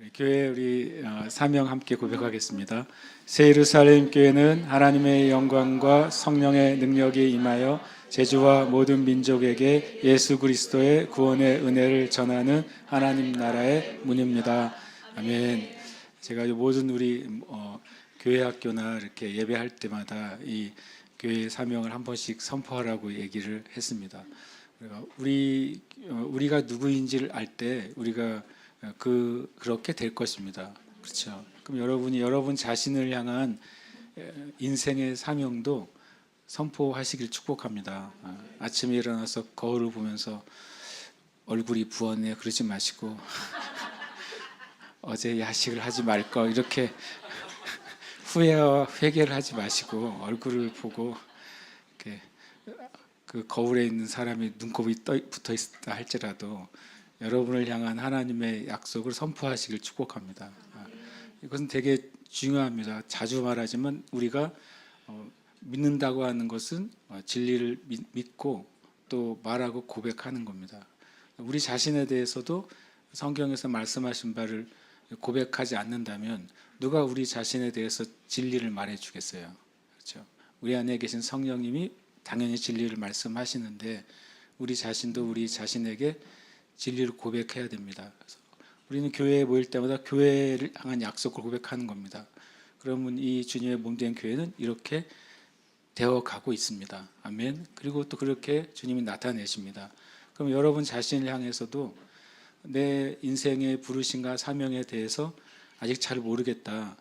교회 우리 사명 함께 고백하겠습니다. 새 예루살렘 교회는 하나님의 영광과 성령의 능력이 임하여 제주와 모든 민족에게 예수 그리스도의 구원의 은혜를 전하는 하나님 나라의 문입니다. 아멘. 제가 모든 우리 교회 학교나 이렇게 예배할 때마다 이 교회 사명을 한 번씩 선포하라고 얘기를 했습니다. 우리가 누구인지를 알 때 우리가 그렇게 될 것입니다. 그렇죠? 그럼 여러분이 여러분 자신을 향한 인생의 사명도 선포하시길 축복합니다. 아침에 일어나서 거울을 보면서 얼굴이 부었네 그러지 마시고 어제 야식을 하지 말걸 이렇게 후회와 회개를 하지 마시고 얼굴을 보고 이렇게 그 거울에 있는 사람이 눈곱이 붙어 있다 할지라도 여러분을 향한 하나님의 약속을 선포하시길 축복합니다. 이것은 되게 중요합니다. 자주 말하지만 우리가 믿는다고 하는 것은 진리를 믿고 또 말하고 고백하는 겁니다. 우리 자신에 대해서도 성경에서 말씀하신 바를 고백하지 않는다면 누가 우리 자신에 대해서 진리를 말해 주겠어요? 그렇죠? 우리 안에 계신 성령님이 당연히 진리를 말씀하시는데 우리 자신도 우리 자신에게 진리를 고백해야 됩니다. 그래서 우리는 교회에 모일 때마다 교회를 향한 약속을 고백하는 겁니다. 그러면 이 주님의 몸된 교회는 이렇게 되어가고 있습니다. 아멘. 그리고 또 그렇게 주님이 나타내십니다. 그럼 여러분 자신을 향해서도 내 인생의 부르심과 사명에 대해서 아직 잘 모르겠다.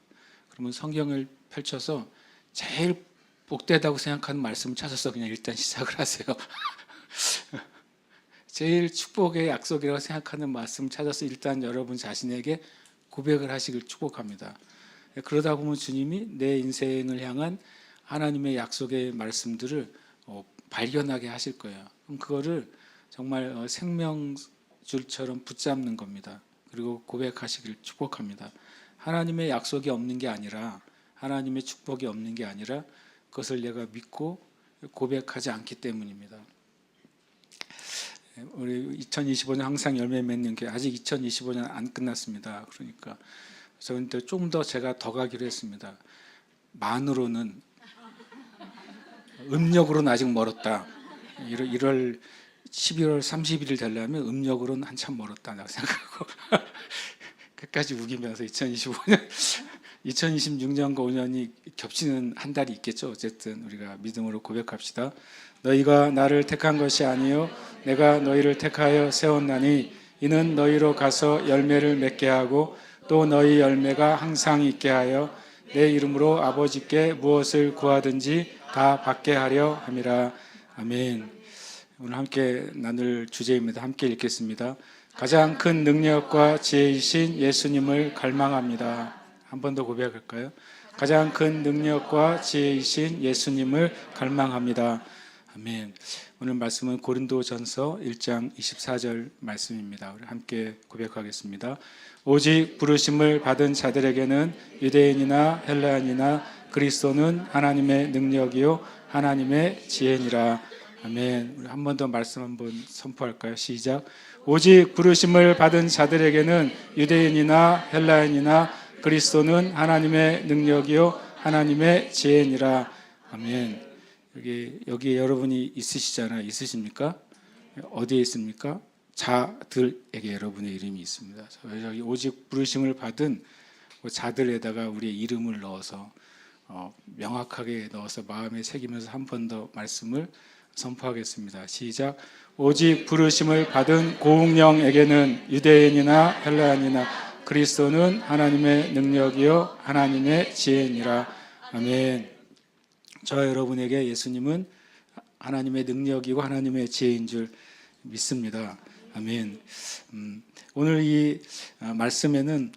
그러면 성경을 펼쳐서 제일 복되다고 생각하는 말씀을 찾아서 그냥 일단 시작을 하세요. 제일 축복의 약속이라고 생각하는 말씀 찾아서 일단 여러분 자신에게 고백을 하시길 축복합니다. 그러다 보면 주님이 내 인생을 향한 하나님의 약속의 말씀들을 발견하게 하실 거예요. 그럼 그거를 정말 생명줄처럼 붙잡는 겁니다. 그리고 고백하시길 축복합니다. 하나님의 약속이 없는 게 아니라 하나님의 축복이 없는 게 아니라 그것을 내가 믿고 고백하지 않기 때문입니다. 우리 2025년 항상 열매 맺는 게 아직 2025년 안 끝났습니다. 그러니까 저는 좀 더 제가 더 가기로 했습니다. 만으로는 음력으로는 아직 멀었다. 11월 30일 되려면 음력으로는 한참 멀었다고 생각하고 끝까지 우기면서 2026년과 5년이 겹치는 한 달이 있겠죠. 어쨌든 우리가 믿음으로 고백합시다. 너희가 나를 택한 것이 아니요 내가 너희를 택하여 세웠나니 이는 너희로 가서 열매를 맺게 하고 또 너희 열매가 항상 있게 하여 내 이름으로 아버지께 무엇을 구하든지 다 받게 하려 함이라. 아멘. 오늘 함께 나눌 주제입니다. 함께 읽겠습니다. 가장 큰 능력과 지혜이신 예수님을 갈망합니다. 한 번 더 고백할까요? 가장 큰 능력과 지혜이신 예수님을 갈망합니다. 아멘. 오늘 말씀은 고린도전서 1장 24절 말씀입니다. 우리 함께 고백하겠습니다. 오직 부르심을 받은 자들에게는 유대인이나 헬라인이나 그리스도는 하나님의 능력이요 하나님의 지혜니라. 아멘. 우리 한 번 더 말씀 한번 선포할까요? 시작. 오직 부르심을 받은 자들에게는 유대인이나 헬라인이나 그리스도는 하나님의 능력이요 하나님의 지혜니라. 아멘. 여기 여러분이 있으시잖아요. 있으십니까? 어디에 있습니까? 자들에게 여러분의 이름이 있습니다. 여기 오직 부르심을 받은 자들에다가 우리의 이름을 넣어서 명확하게 넣어서 마음에 새기면서 한 번 더 말씀을 선포하겠습니다. 시작. 오직 부르심을 받은 고운령에게는 유대인이나 헬라인이나 그리스도는 하나님의 능력이요 하나님의 지혜니라. 아멘. 저와 여러분에게 예수님은 하나님의 능력이고 하나님의 지혜인 줄 믿습니다. 아멘. 오늘 이 말씀에는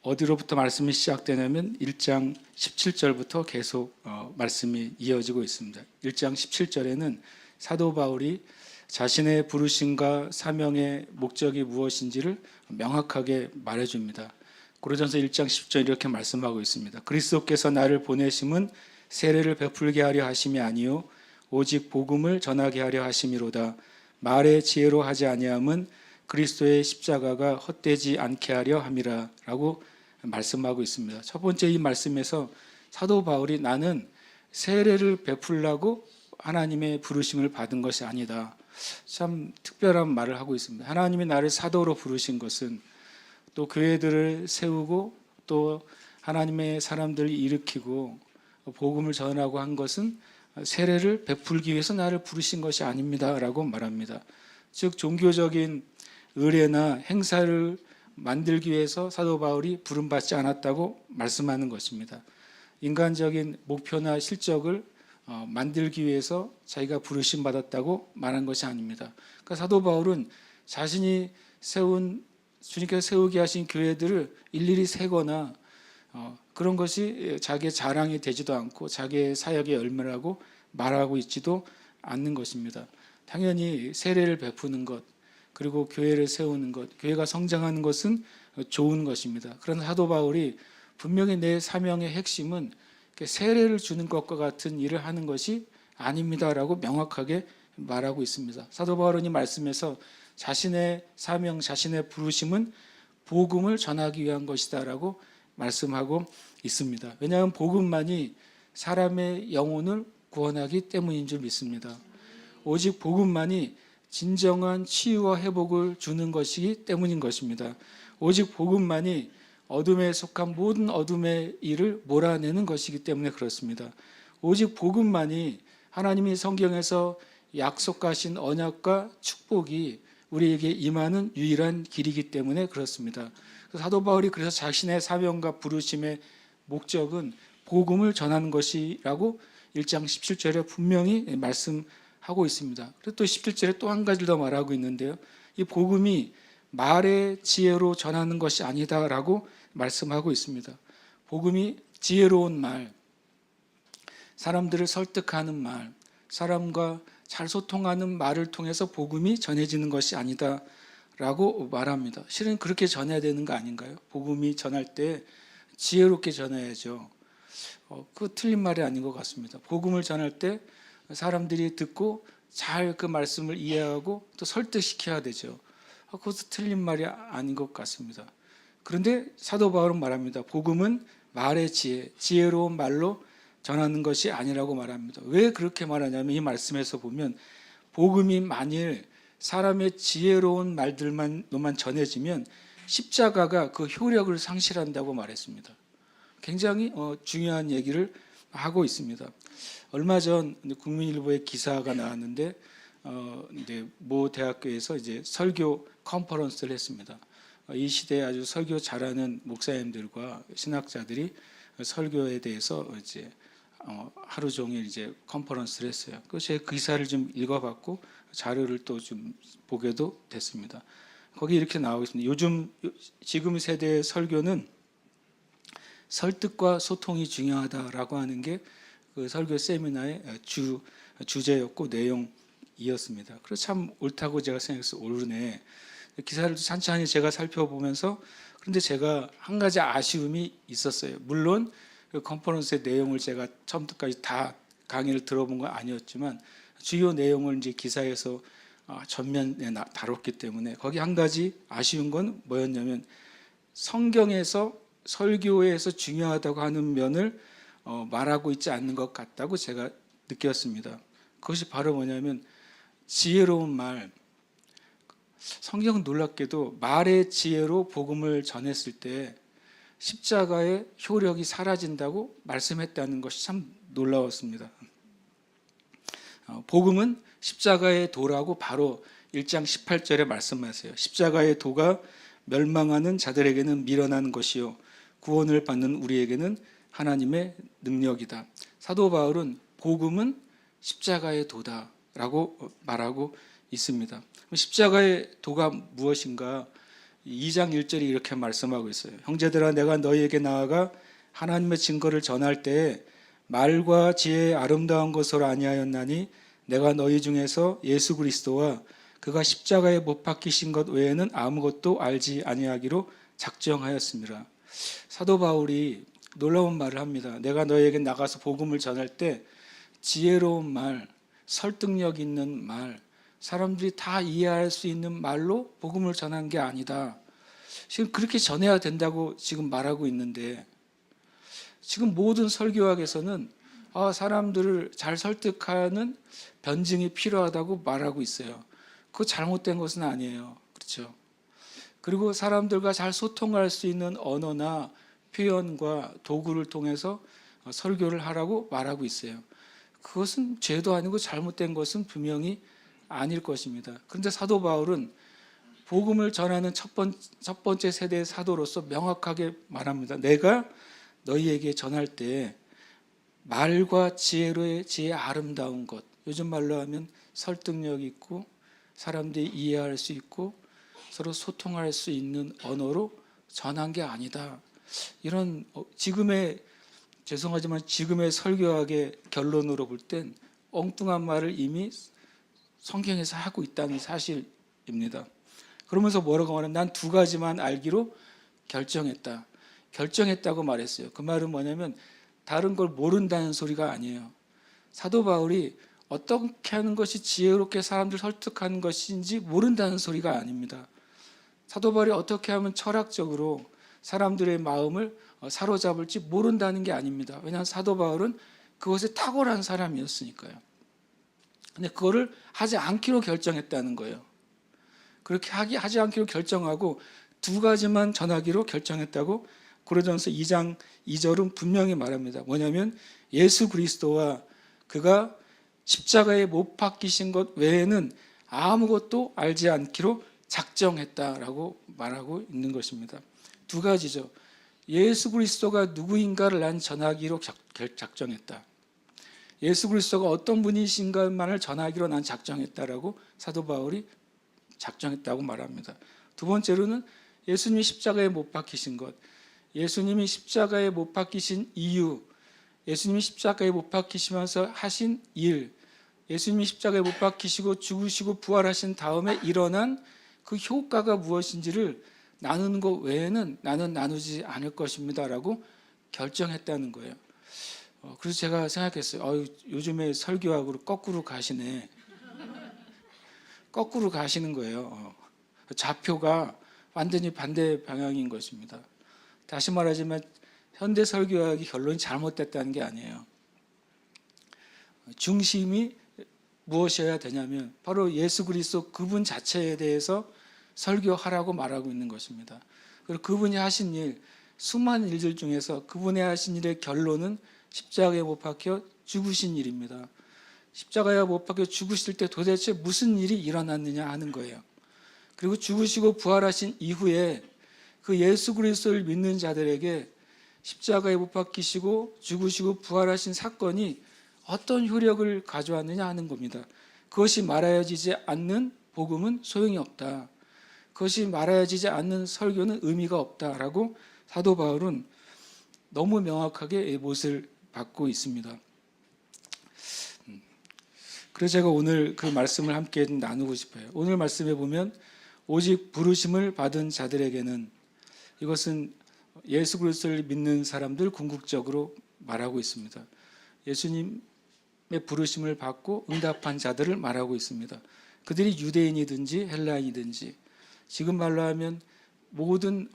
어디로부터 말씀이 시작되냐면 1장 17절부터 계속 말씀이 이어지고 있습니다. 1장 17절에는 사도 바울이 자신의 부르심과 사명의 목적이 무엇인지를 명확하게 말해줍니다. 고린도전서 1장 10절 이렇게 말씀하고 있습니다. 그리스도께서 나를 보내심은 세례를 베풀게 하려 하심이 아니요 오직 복음을 전하게 하려 하심이로다. 말의 지혜로 하지 아니함은 그리스도의 십자가가 헛되지 않게 하려 함이라라고 말씀하고 있습니다. 첫 번째 이 말씀에서 사도 바울이 나는 세례를 베풀라고 하나님의 부르심을 받은 것이 아니다. 참 특별한 말을 하고 있습니다. 하나님이 나를 사도로 부르신 것은 또 교회들을 세우고 또 하나님의 사람들을 일으키고 복음을 전하고 한 것은 세례를 베풀기 위해서 나를 부르신 것이 아닙니다라고 말합니다. 즉 종교적인 의례나 행사를 만들기 위해서 사도 바울이 부름받지 않았다고 말씀하는 것입니다. 인간적인 목표나 실적을 만들기 위해서 자기가 부르심 받았다고 말한 것이 아닙니다. 그러니까 사도 바울은 자신이 세운 주님께서 세우게 하신 교회들을 일일이 세거나 그런 것이 자기의 자랑이 되지도 않고 자기의 사역의 열매라고 말하고 있지도 않는 것입니다. 당연히 세례를 베푸는 것 그리고 교회를 세우는 것, 교회가 성장하는 것은 좋은 것입니다. 그러나 사도 바울이 분명히 내 사명의 핵심은 세례를 주는 것과 같은 일을 하는 것이 아닙니다라고 명확하게 말하고 있습니다. 사도 바울은 이 말씀에서 자신의 사명, 자신의 부르심은 복음을 전하기 위한 것이다라고 말씀하고 있습니다. 왜냐하면 복음만이 사람의 영혼을 구원하기 때문인 줄 믿습니다. 오직 복음만이 진정한 치유와 회복을 주는 것이기 때문인 것입니다. 오직 복음만이 어둠에 속한 모든 어둠의 일을 몰아내는 것이기 때문에 그렇습니다. 오직 복음만이 하나님이 성경에서 약속하신 언약과 축복이 우리에게 임하는 유일한 길이기 때문에 그렇습니다. 사도 바울이 그래서 자신의 사명과 부르심의 목적은 복음을 전하는 것이라고 1장 17절에 분명히 말씀하고 있습니다. 그리고 또 17절에 또 한 가지를 더 말하고 있는데요. 이 복음이 말의 지혜로 전하는 것이 아니다라고 말씀하고 있습니다. 복음이 지혜로운 말, 사람들을 설득하는 말, 사람과 잘 소통하는 말을 통해서 복음이 전해지는 것이 아니다라고 말합니다. 실은 그렇게 전해야 되는 거 아닌가요? 복음이 전할 때 지혜롭게 전해야죠. 그 틀린 말이 아닌 것 같습니다. 복음을 전할 때 사람들이 듣고 잘 그 말씀을 이해하고 또 설득시켜야 되죠. 그것도 틀린 말이 아닌 것 같습니다. 그런데 사도 바울은 말합니다. 복음은 말의 지혜, 지혜로운 말로 전하는 것이 아니라고 말합니다. 왜 그렇게 말하냐면 이 말씀에서 보면 복음이 만일 사람의 지혜로운 말들만로만 전해지면 십자가가 그 효력을 상실한다고 말했습니다. 굉장히 중요한 얘기를 하고 있습니다. 얼마 전 국민일보에 기사가 나왔는데 모 대학교에서 이제 설교 컨퍼런스를 했습니다. 이 시대에 아주 설교 잘하는 목사님들과 신학자들이 설교에 대해서 이제 하루 종일 이제 컨퍼런스를 했어요. 그래서 제가 그 기사를 좀 읽어봤고 자료를 또 좀 보게도 됐습니다. 거기 이렇게 나오고 있습니다. 지금 세대의 설교는 설득과 소통이 중요하다라고 하는 게 그 설교 세미나의 주제였고 내용이었습니다. 그래서 참 옳다고 제가 생각해서 옳으네. 기사를 천천히 제가 살펴보면서 그런데 제가 한 가지 아쉬움이 있었어요. 물론 그 컨퍼런스의 내용을 제가 처음부터까지 다 강의를 들어본 건 아니었지만 주요 내용을 이제 기사에서 전면에 다뤘기 때문에 거기 한 가지 아쉬운 건 뭐였냐면 성경에서 설교에서 중요하다고 하는 면을 말하고 있지 않는 것 같다고 제가 느꼈습니다. 그것이 바로 뭐냐면 지혜로운 말, 성경은 놀랍게도 말의 지혜로 복음을 전했을 때 십자가의 효력이 사라진다고 말씀했다는 것이 참 놀라웠습니다. 복음은 십자가의 도라고 바로 1장 18절에 말씀하세요. 십자가의 도가 멸망하는 자들에게는 미련한 것이요 구원을 받는 우리에게는 하나님의 능력이다. 사도 바울은 복음은 십자가의 도다라고 말하고 있습니다. 십자가의 도가 무엇인가? 2장 1절이 이렇게 말씀하고 있어요. 형제들아 내가 너희에게 나아가 하나님의 증거를 전할 때에 말과 지혜의 아름다운 것으로 아니하였나니 내가 너희 중에서 예수 그리스도와 그가 십자가에 못 박히신 것 외에는 아무것도 알지 아니하기로 작정하였습니다. 사도 바울이 놀라운 말을 합니다. 내가 너희에게 나가서 복음을 전할 때 지혜로운 말, 설득력 있는 말, 사람들이 다 이해할 수 있는 말로 복음을 전한 게 아니다. 지금 그렇게 전해야 된다고 지금 말하고 있는데, 지금 모든 설교학에서는 사람들을 잘 설득하는 변증이 필요하다고 말하고 있어요. 그거 잘못된 것은 아니에요. 그렇죠? 그리고 사람들과 잘 소통할 수 있는 언어나 표현과 도구를 통해서 설교를 하라고 말하고 있어요. 그것은 죄도 아니고 잘못된 것은 분명히 아닐 것입니다. 그런데 사도 바울은 복음을 전하는 첫 번째 세대의 사도로서 명확하게 말합니다. 내가 너희에게 전할 때 말과 지혜로의 지혜의 아름다운 것, 요즘 말로 하면 설득력 있고 사람들이 이해할 수 있고 서로 소통할 수 있는 언어로 전한 게 아니다. 이런 죄송하지만 지금의 설교학의 결론으로 볼 땐 엉뚱한 말을 이미 성경에서 하고 있다는 사실입니다. 그러면서 뭐라고 말하면 난 두 가지만 알기로 결정했다고 말했어요. 그 말은 뭐냐면 다른 걸 모른다는 소리가 아니에요. 사도 바울이 어떻게 하는 것이 지혜롭게 사람들 설득하는 것인지 모른다는 소리가 아닙니다. 사도 바울이 어떻게 하면 철학적으로 사람들의 마음을 사로잡을지 모른다는 게 아닙니다. 왜냐하면 사도 바울은 그것에 탁월한 사람이었으니까요. 근데 그거를 하지 않기로 결정했다는 거예요. 그렇게 하지 않기로 결정하고 두 가지만 전하기로 결정했다고 고린도전서 2장 2절은 분명히 말합니다. 뭐냐면 예수 그리스도와 그가 십자가에 못 박히신 것 외에는 아무것도 알지 않기로 작정했다라고 말하고 있는 것입니다. 두 가지죠. 예수 그리스도가 누구인가를 난 전하기로 작정했다. 예수 그리스도가 어떤 분이신가만을 전하기로 난 작정했다라고 사도 바울이 작정했다고 말합니다. 두 번째로는 예수님이 십자가에 못 박히신 것, 예수님이 십자가에 못 박히신 이유, 예수님이 십자가에 못 박히시면서 하신 일, 예수님이 십자가에 못 박히시고 죽으시고 부활하신 다음에 일어난 그 효과가 무엇인지를 나누는 것 외에는 나는 나누지 않을 것입니다라고 결정했다는 거예요. 그래서 제가 생각했어요. 요즘에 설교학으로 거꾸로 가시네. 거꾸로 가시는 거예요. 좌표가 완전히 반대 방향인 것입니다. 다시 말하지만 현대 설교학의 결론이 잘못됐다는 게 아니에요. 중심이 무엇이어야 되냐면 바로 예수 그리스도 그분 자체에 대해서 설교하라고 말하고 있는 것입니다. 그리고 그분이 하신 일, 수많은 일들 중에서 그분이 하신 일의 결론은 십자가에 못 박혀 죽으신 일입니다. 십자가에 못 박혀 죽으실 때 도대체 무슨 일이 일어났느냐 하는 거예요. 그리고 죽으시고 부활하신 이후에 그 예수 그리스도를 믿는 자들에게 십자가에 못 박히시고 죽으시고 부활하신 사건이 어떤 효력을 가져왔느냐 하는 겁니다. 그것이 말하여지지 않는 복음은 소용이 없다. 그것이 말하여지지 않는 설교는 의미가 없다라고 사도 바울은 너무 명확하게 못을 받고 있습니다. 그래서 제가 오늘 그 말씀을 함께 나누고 싶어요. 오늘 말씀에 보면 오직 부르심을 받은 자들에게는, 이것은 예수 그리스도를 믿는 사람들 궁극적으로 말하고 있습니다. 예수님의 부르심을 받고 응답한 자들을 말하고 있습니다. 그들이 유대인이든지 헬라인이든지 지금 말로 하면 모든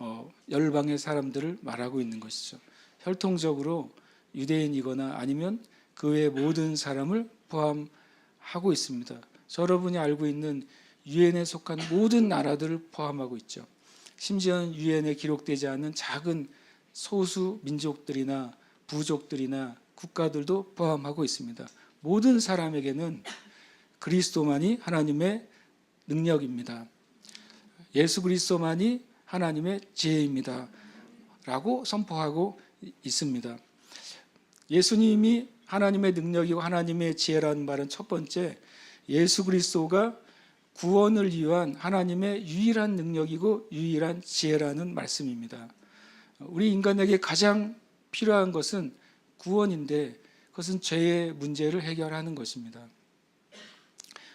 열방의 사람들을 말하고 있는 것이죠. 혈통적으로 유대인이거나 아니면 그 외의 모든 사람을 포함하고 있습니다. 여러분이 알고 있는 유엔에 속한 모든 나라들을 포함하고 있죠. 심지어는 유엔에 기록되지 않은 작은 소수 민족들이나 부족들이나 국가들도 포함하고 있습니다. 모든 사람에게는 그리스도만이 하나님의 능력입니다. 예수 그리스도만이 하나님의 지혜입니다. 라고 선포하고 있습니다. 예수님이 하나님의 능력이고 하나님의 지혜라는 말은 첫 번째, 예수 그리스도가 구원을 위한 하나님의 유일한 능력이고 유일한 지혜라는 말씀입니다. 우리 인간에게 가장 필요한 것은 구원인데 그것은 죄의 문제를 해결하는 것입니다.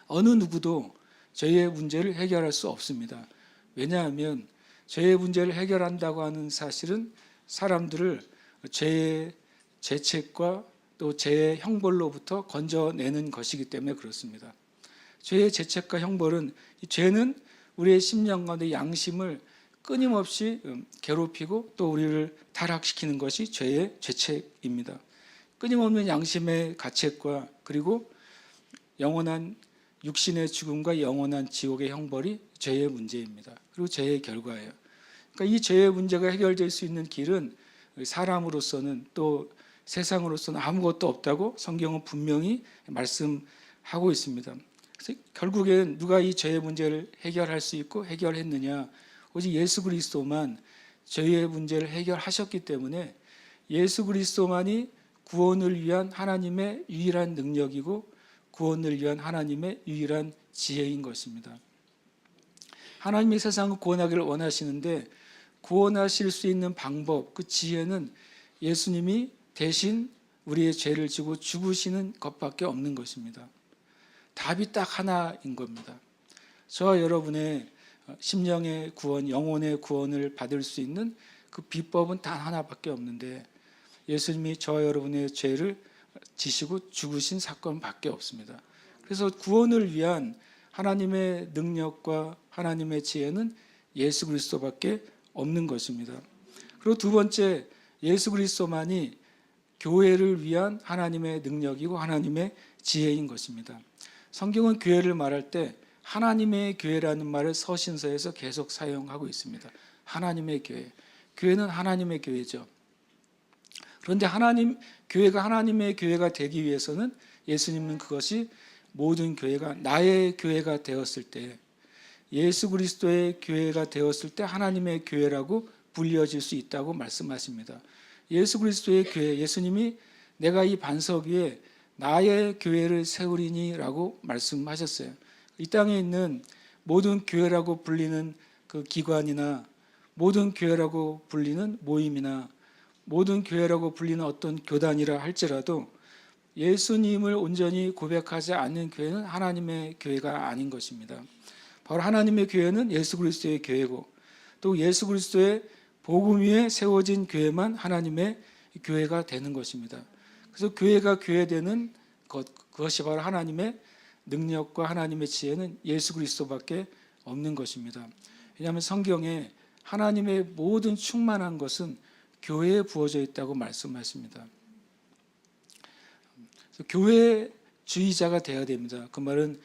어느 누구도 죄의 문제를 해결할 수 없습니다. 왜냐하면 죄의 문제를 해결한다고 하는 사실은 사람들을 죄의 죄책과 또 죄의 형벌로부터 건져내는 것이기 때문에 그렇습니다. 죄의 죄책과 형벌은, 이 죄는 우리의 심령 가운데 양심을 끊임없이 괴롭히고 또 우리를 타락시키는 것이 죄의 죄책입니다. 끊임없는 양심의 가책과 그리고 영원한 육신의 죽음과 영원한 지옥의 형벌이 죄의 문제입니다. 그리고 죄의 결과예요. 그러니까 이 죄의 문제가 해결될 수 있는 길은 사람으로서는 또 세상으로서는 아무것도 없다고 성경은 분명히 말씀하고 있습니다. 그래서 결국엔 누가 이 죄의 문제를 해결할 수 있고 해결했느냐? 오직 예수 그리스도만 죄의 문제를 해결하셨기 때문에 예수 그리스도만이 구원을 위한 하나님의 유일한 능력이고 구원을 위한 하나님의 유일한 지혜인 것입니다. 하나님이 세상을 구원하기를 원하시는데 구원하실 수 있는 방법, 그 지혜는 예수님이 대신 우리의 죄를 지고 죽으시는 것밖에 없는 것입니다. 답이 딱 하나인 겁니다. 저와 여러분의 심령의 구원, 영혼의 구원을 받을 수 있는 그 비법은 단 하나밖에 없는데 예수님이 저와 여러분의 죄를 지시고 죽으신 사건밖에 없습니다. 그래서 구원을 위한 하나님의 능력과 하나님의 지혜는 예수 그리스도밖에 없는 것입니다. 그리고 두 번째, 예수 그리스도만이 교회를 위한 하나님의 능력이고 하나님의 지혜인 것입니다. 성경은 교회를 말할 때 하나님의 교회라는 말을 서신서에서 계속 사용하고 있습니다. 하나님의 교회. 교회는 하나님의 교회죠. 그런데 교회가 하나님의 교회가 되기 위해서는 예수님은 그것이 모든 교회가 나의 교회가 되었을 때, 예수 그리스도의 교회가 되었을 때 하나님의 교회라고 불려질 수 있다고 말씀하십니다. 예수 그리스도의 교회, 예수님이 내가 이 반석 위에 나의 교회를 세우리니라고 말씀하셨어요. 이 땅에 있는 모든 교회라고 불리는 그 기관이나 모든 교회라고 불리는 모임이나 모든 교회라고 불리는 어떤 교단이라 할지라도 예수님을 온전히 고백하지 않는 교회는 하나님의 교회가 아닌 것입니다. 바로 하나님의 교회는 예수 그리스도의 교회고 또 예수 그리스도의 복음 위에 세워진 교회만 하나님의 교회가 되는 것입니다. 그래서 교회가 교회되는 그것이 바로 하나님의 능력과 하나님의 지혜는 예수 그리스도밖에 없는 것입니다. 왜냐하면 성경에 하나님의 모든 충만한 것은 교회에 부어져 있다고 말씀하십니다. 교회주의자가 되어야 됩니다. 그 말은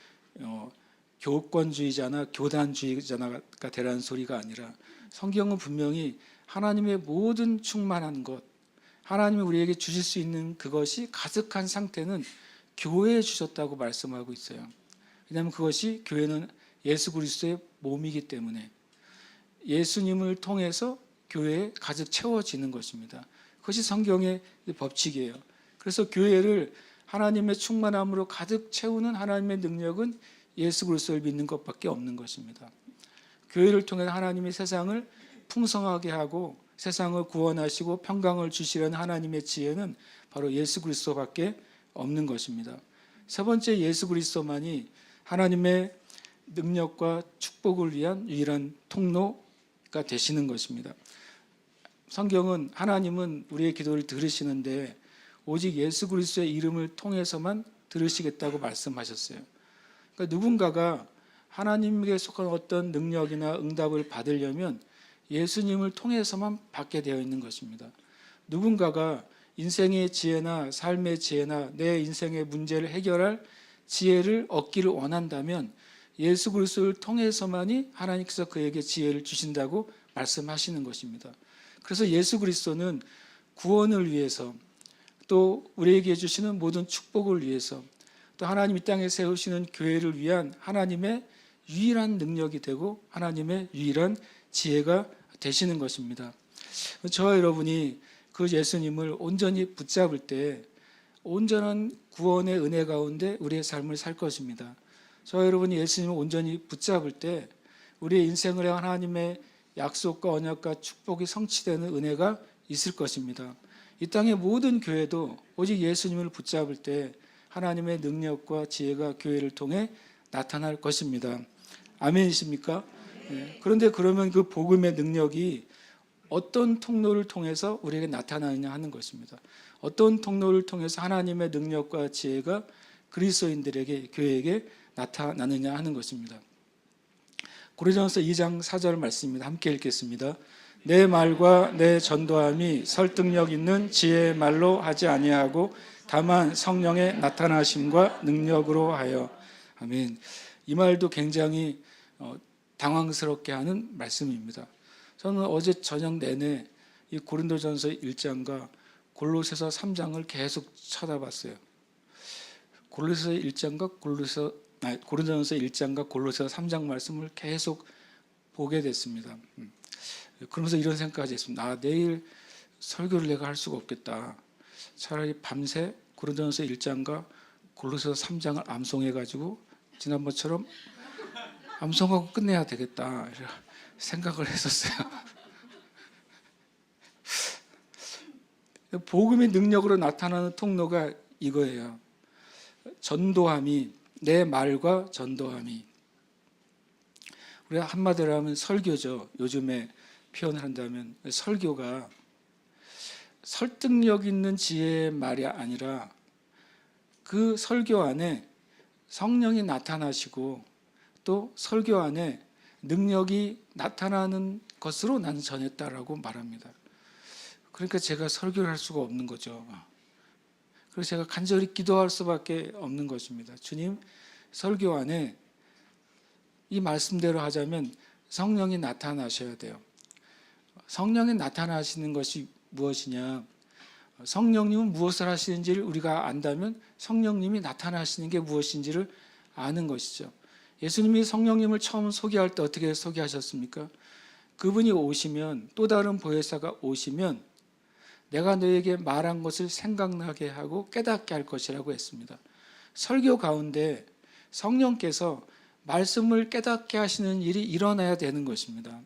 교권주의자나 교단주의자가 되라는 소리가 아니라 성경은 분명히 하나님의 모든 충만한 것, 하나님이 우리에게 주실 수 있는 그것이 가득한 상태는 교회에 주셨다고 말씀하고 있어요. 왜냐하면 그것이 교회는 예수 그리스도의 몸이기 때문에 예수님을 통해서 교회에 가득 채워지는 것입니다. 그것이 성경의 법칙이에요. 그래서 교회를 하나님의 충만함으로 가득 채우는 하나님의 능력은 예수 그리스도를 믿는 것밖에 없는 것입니다. 교회를 통해 하나님이 세상을 풍성하게 하고 세상을 구원하시고 평강을 주시려는 하나님의 지혜는 바로 예수 그리스도밖에 없는 것입니다. 세 번째, 예수 그리스도만이 하나님의 능력과 축복을 위한 유일한 통로가 되시는 것입니다. 성경은 하나님은 우리의 기도를 들으시는데 오직 예수 그리스도의 이름을 통해서만 들으시겠다고 말씀하셨어요. 그러니까 누군가가 하나님에게 속한 어떤 능력이나 응답을 받으려면 예수님을 통해서만 받게 되어 있는 것입니다. 누군가가 인생의 지혜나 삶의 지혜나 내 인생의 문제를 해결할 지혜를 얻기를 원한다면 예수 그리스도를 통해서만이 하나님께서 그에게 지혜를 주신다고 말씀하시는 것입니다. 그래서 예수 그리스도는 구원을 위해서 또 우리에게 주시는 모든 축복을 위해서 또 하나님 이 땅에 세우시는 교회를 위한 하나님의 유일한 능력이 되고 하나님의 유일한 지혜가 되시는 것입니다. 저와 여러분이 그 예수님을 온전히 붙잡을 때 온전한 구원의 은혜 가운데 우리의 삶을 살 것입니다. 저와 여러분이 예수님을 온전히 붙잡을 때 우리의 인생을 향한 하나님의 약속과 언약과 축복이 성취되는 은혜가 있을 것입니다. 이 땅의 모든 교회도 오직 예수님을 붙잡을 때 하나님의 능력과 지혜가 교회를 통해 나타날 것입니다. 아멘이십니까? 네. 그런데 그러면 그 복음의 능력이 어떤 통로를 통해서 우리에게 나타나느냐 하는 것입니다. 어떤 통로를 통해서 하나님의 능력과 지혜가 그리스도인들에게, 교회에게 나타나느냐 하는 것입니다. 고린도전서 2장 4절 말씀입니다. 함께 읽겠습니다. 내 말과 내 전도함이 설득력 있는 지혜의 말로 하지 아니하고 다만 성령의 나타나심과 능력으로 하여. 아멘. 이 말도 굉장히 당황스럽게 하는 말씀입니다. 저는 어제 저녁 내내 이 고린도전서 1장과 골로새서 3장을 계속 쳐다봤어요. 고린도전서 1장과 골로새서 3장 말씀을 계속 보게 됐습니다. 그러면서 이런 생각까지 했습니다. 내일 설교를 내가 할 수가 없겠다. 차라리 밤새 고린도전서 1장과 골로새서 3장을 암송해가지고 지난번처럼 암송하고 끝내야 되겠다 생각을 했었어요. 복음의 능력으로 나타나는 통로가 이거예요. 전도함이, 내 말과 전도함이. 우리가 한마디로 하면 설교죠. 요즘에 표현을 한다면 설교가 설득력 있는 지혜의 말이 아니라 그 설교 안에 성령이 나타나시고 또 설교 안에 능력이 나타나는 것으로 나는 전했다라고 말합니다. 그러니까 제가 설교를 할 수가 없는 거죠. 그래서 제가 간절히 기도할 수밖에 없는 것입니다. 주님, 설교 안에 이 말씀대로 하자면 성령이 나타나셔야 돼요. 성령이 나타나시는 것이 무엇이냐? 성령님은 무엇을 하시는지를 우리가 안다면 성령님이 나타나시는 게 무엇인지를 아는 것이죠. 예수님이 성령님을 처음 소개할 때 어떻게 소개하셨습니까? 그분이 오시면, 또 다른 보혜사가 오시면 내가 너에게 말한 것을 생각나게 하고 깨닫게 할 것이라고 했습니다. 설교 가운데 성령께서 말씀을 깨닫게 하시는 일이 일어나야 되는 것입니다.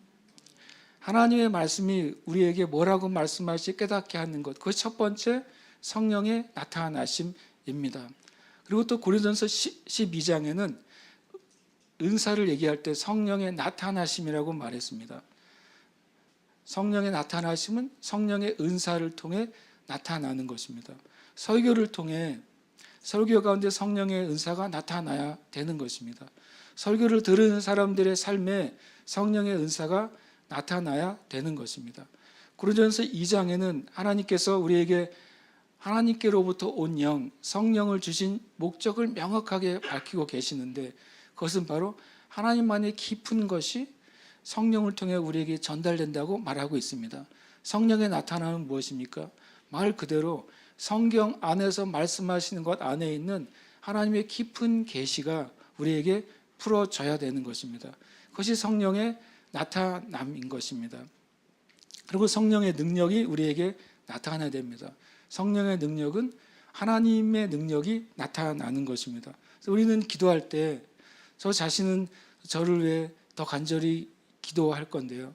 하나님의 말씀이 우리에게 뭐라고 말씀하시 깨닫게 하는 것, 그것이 첫 번째 성령의 나타나심입니다. 그리고 또 고린도전서 12장에는 은사를 얘기할 때 성령의 나타나심이라고 말했습니다. 성령의 나타나심은 성령의 은사를 통해 나타나는 것입니다. 설교를 통해 설교 가운데 성령의 은사가 나타나야 되는 것입니다. 설교를 들은 사람들의 삶에 성령의 은사가 나타나야 되는 것입니다. 고린도전서 2장에는 하나님께서 우리에게 하나님께로부터 온 영, 성령을 주신 목적을 명확하게 밝히고 계시는데 그것은 바로 하나님만의 깊은 것이 성령을 통해 우리에게 전달된다고 말하고 있습니다. 성령의 나타남은 무엇입니까? 말 그대로 성경 안에서 말씀하시는 것 안에 있는 하나님의 깊은 계시가 우리에게 풀어져야 되는 것입니다. 그것이 성령의 나타남인 것입니다. 그리고 성령의 능력이 우리에게 나타나야 됩니다. 성령의 능력은 하나님의 능력이 나타나는 것입니다. 그래서 우리는 기도할 때 저 자신은 저를 위해 더 간절히 기도할 건데요.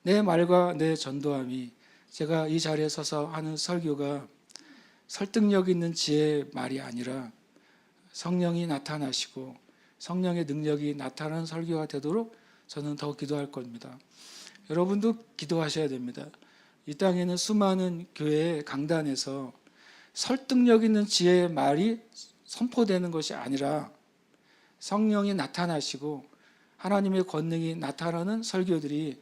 내 말과 내 전도함이, 제가 이 자리에 서서 하는 설교가 설득력 있는 지혜의 말이 아니라 성령이 나타나시고 성령의 능력이 나타나는 설교가 되도록 저는 더 기도할 겁니다. 여러분도 기도하셔야 됩니다. 이 땅에는 수많은 교회의 강단에서 설득력 있는 지혜의 말이 선포되는 것이 아니라 성령이 나타나시고 하나님의 권능이 나타나는 설교들이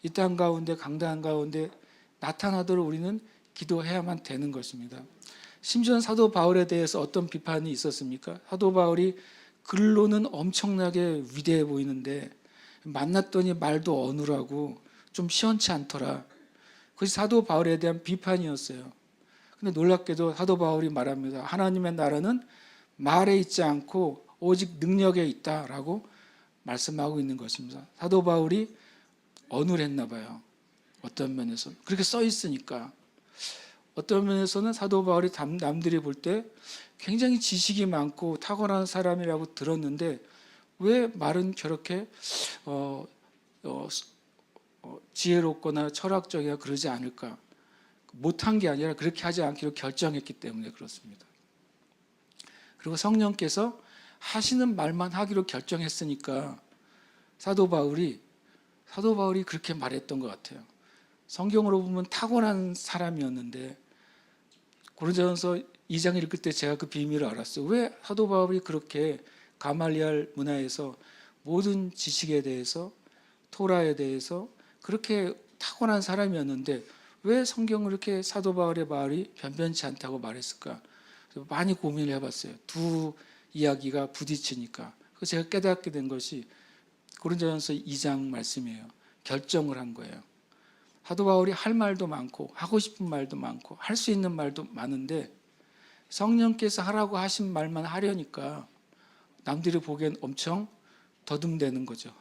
이 땅 가운데, 강단 가운데 나타나도록 우리는 기도해야만 되는 것입니다. 심지어 사도 바울에 대해서 어떤 비판이 있었습니까? 사도 바울이 글로는 엄청나게 위대해 보이는데 만났더니 말도 어눌하고 좀 시원치 않더라. 그것이 사도 바울에 대한 비판이었어요. 근데 놀랍게도 사도 바울이 말합니다. 하나님의 나라는 말에 있지 않고 오직 능력에 있다라고 말씀하고 있는 것입니다. 사도 바울이 어눌했나 봐요. 어떤 면에서 그렇게 써 있으니까. 어떤 면에서는 사도 바울이 남들이 볼 때 굉장히 지식이 많고 탁월한 사람이라고 들었는데 왜 말은 저렇게 지혜롭거나 철학적이나 그러지 않을까? 못한 게 아니라 그렇게 하지 않기로 결정했기 때문에 그렇습니다. 그리고 성령께서 하시는 말만 하기로 결정했으니까 사도 바울이 그렇게 말했던 것 같아요. 성경으로 보면 탁월한 사람이었는데 고린도전서 2장 읽을 때 제가 그 비밀을 알았어요. 왜 사도 바울이 그렇게 가말리알 문화에서 모든 지식에 대해서 토라에 대해서 그렇게 타고난 사람이었는데 왜 성경을 이렇게 사도 바울의 말이 변변치 않다고 말했을까? 많이 고민을 해봤어요. 두 이야기가 부딪히니까. 그래서 제가 깨닫게 된 것이 고린도전서 2장 말씀이에요. 결정을 한 거예요. 사도 바울이 할 말도 많고 하고 싶은 말도 많고 할 수 있는 말도 많은데 성령께서 하라고 하신 말만 하려니까 남들이 보기엔 엄청 더듬대는 거죠.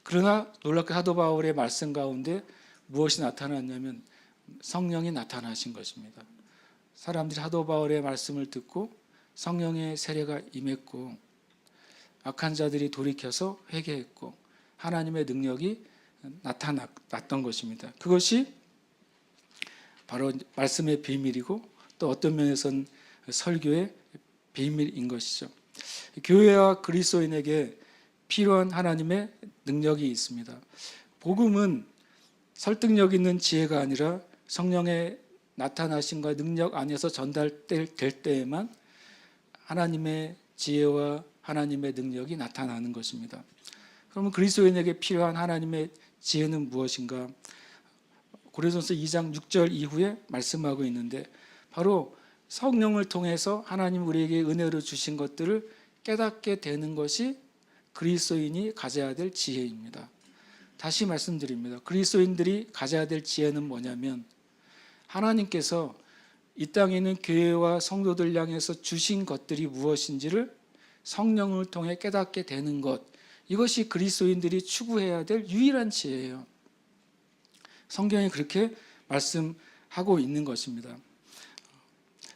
그러나 놀랍게 사도 바울의 말씀 가운데 무엇이 나타났냐면 성령이 나타나신 것입니다. 사람들이 사도 바울의 말씀을 듣고 성령의 세례가 임했고 악한 자들이 돌이켜서 회개했고 하나님의 능력이 나타났던 것입니다. 그것이 바로 말씀의 비밀이고 또 어떤 면에서는 설교의 비밀인 것이죠. 교회와 그리스도인에게 필요한 하나님의 능력이 있습니다. 복음은 설득력 있는 지혜가 아니라 성령의 나타나심과 능력 안에서 전달될 때에만 하나님의 지혜와 하나님의 능력이 나타나는 것입니다. 그러면 그리스도인에게 필요한 하나님의 지혜는 무엇인가? 고린도전서 2장 6절 이후에 말씀하고 있는데 바로 성령을 통해서 하나님 우리에게 은혜로 주신 것들을 깨닫게 되는 것이 그리스도인이 가져야 될 지혜입니다. 다시 말씀드립니다. 그리스도인들이 가져야 될 지혜는 뭐냐면 하나님께서 이 땅에 있는 교회와 성도들 향해서 주신 것들이 무엇인지를 성령을 통해 깨닫게 되는 것, 이것이 그리스도인들이 추구해야 될 유일한 지혜예요. 성경이 그렇게 말씀하고 있는 것입니다.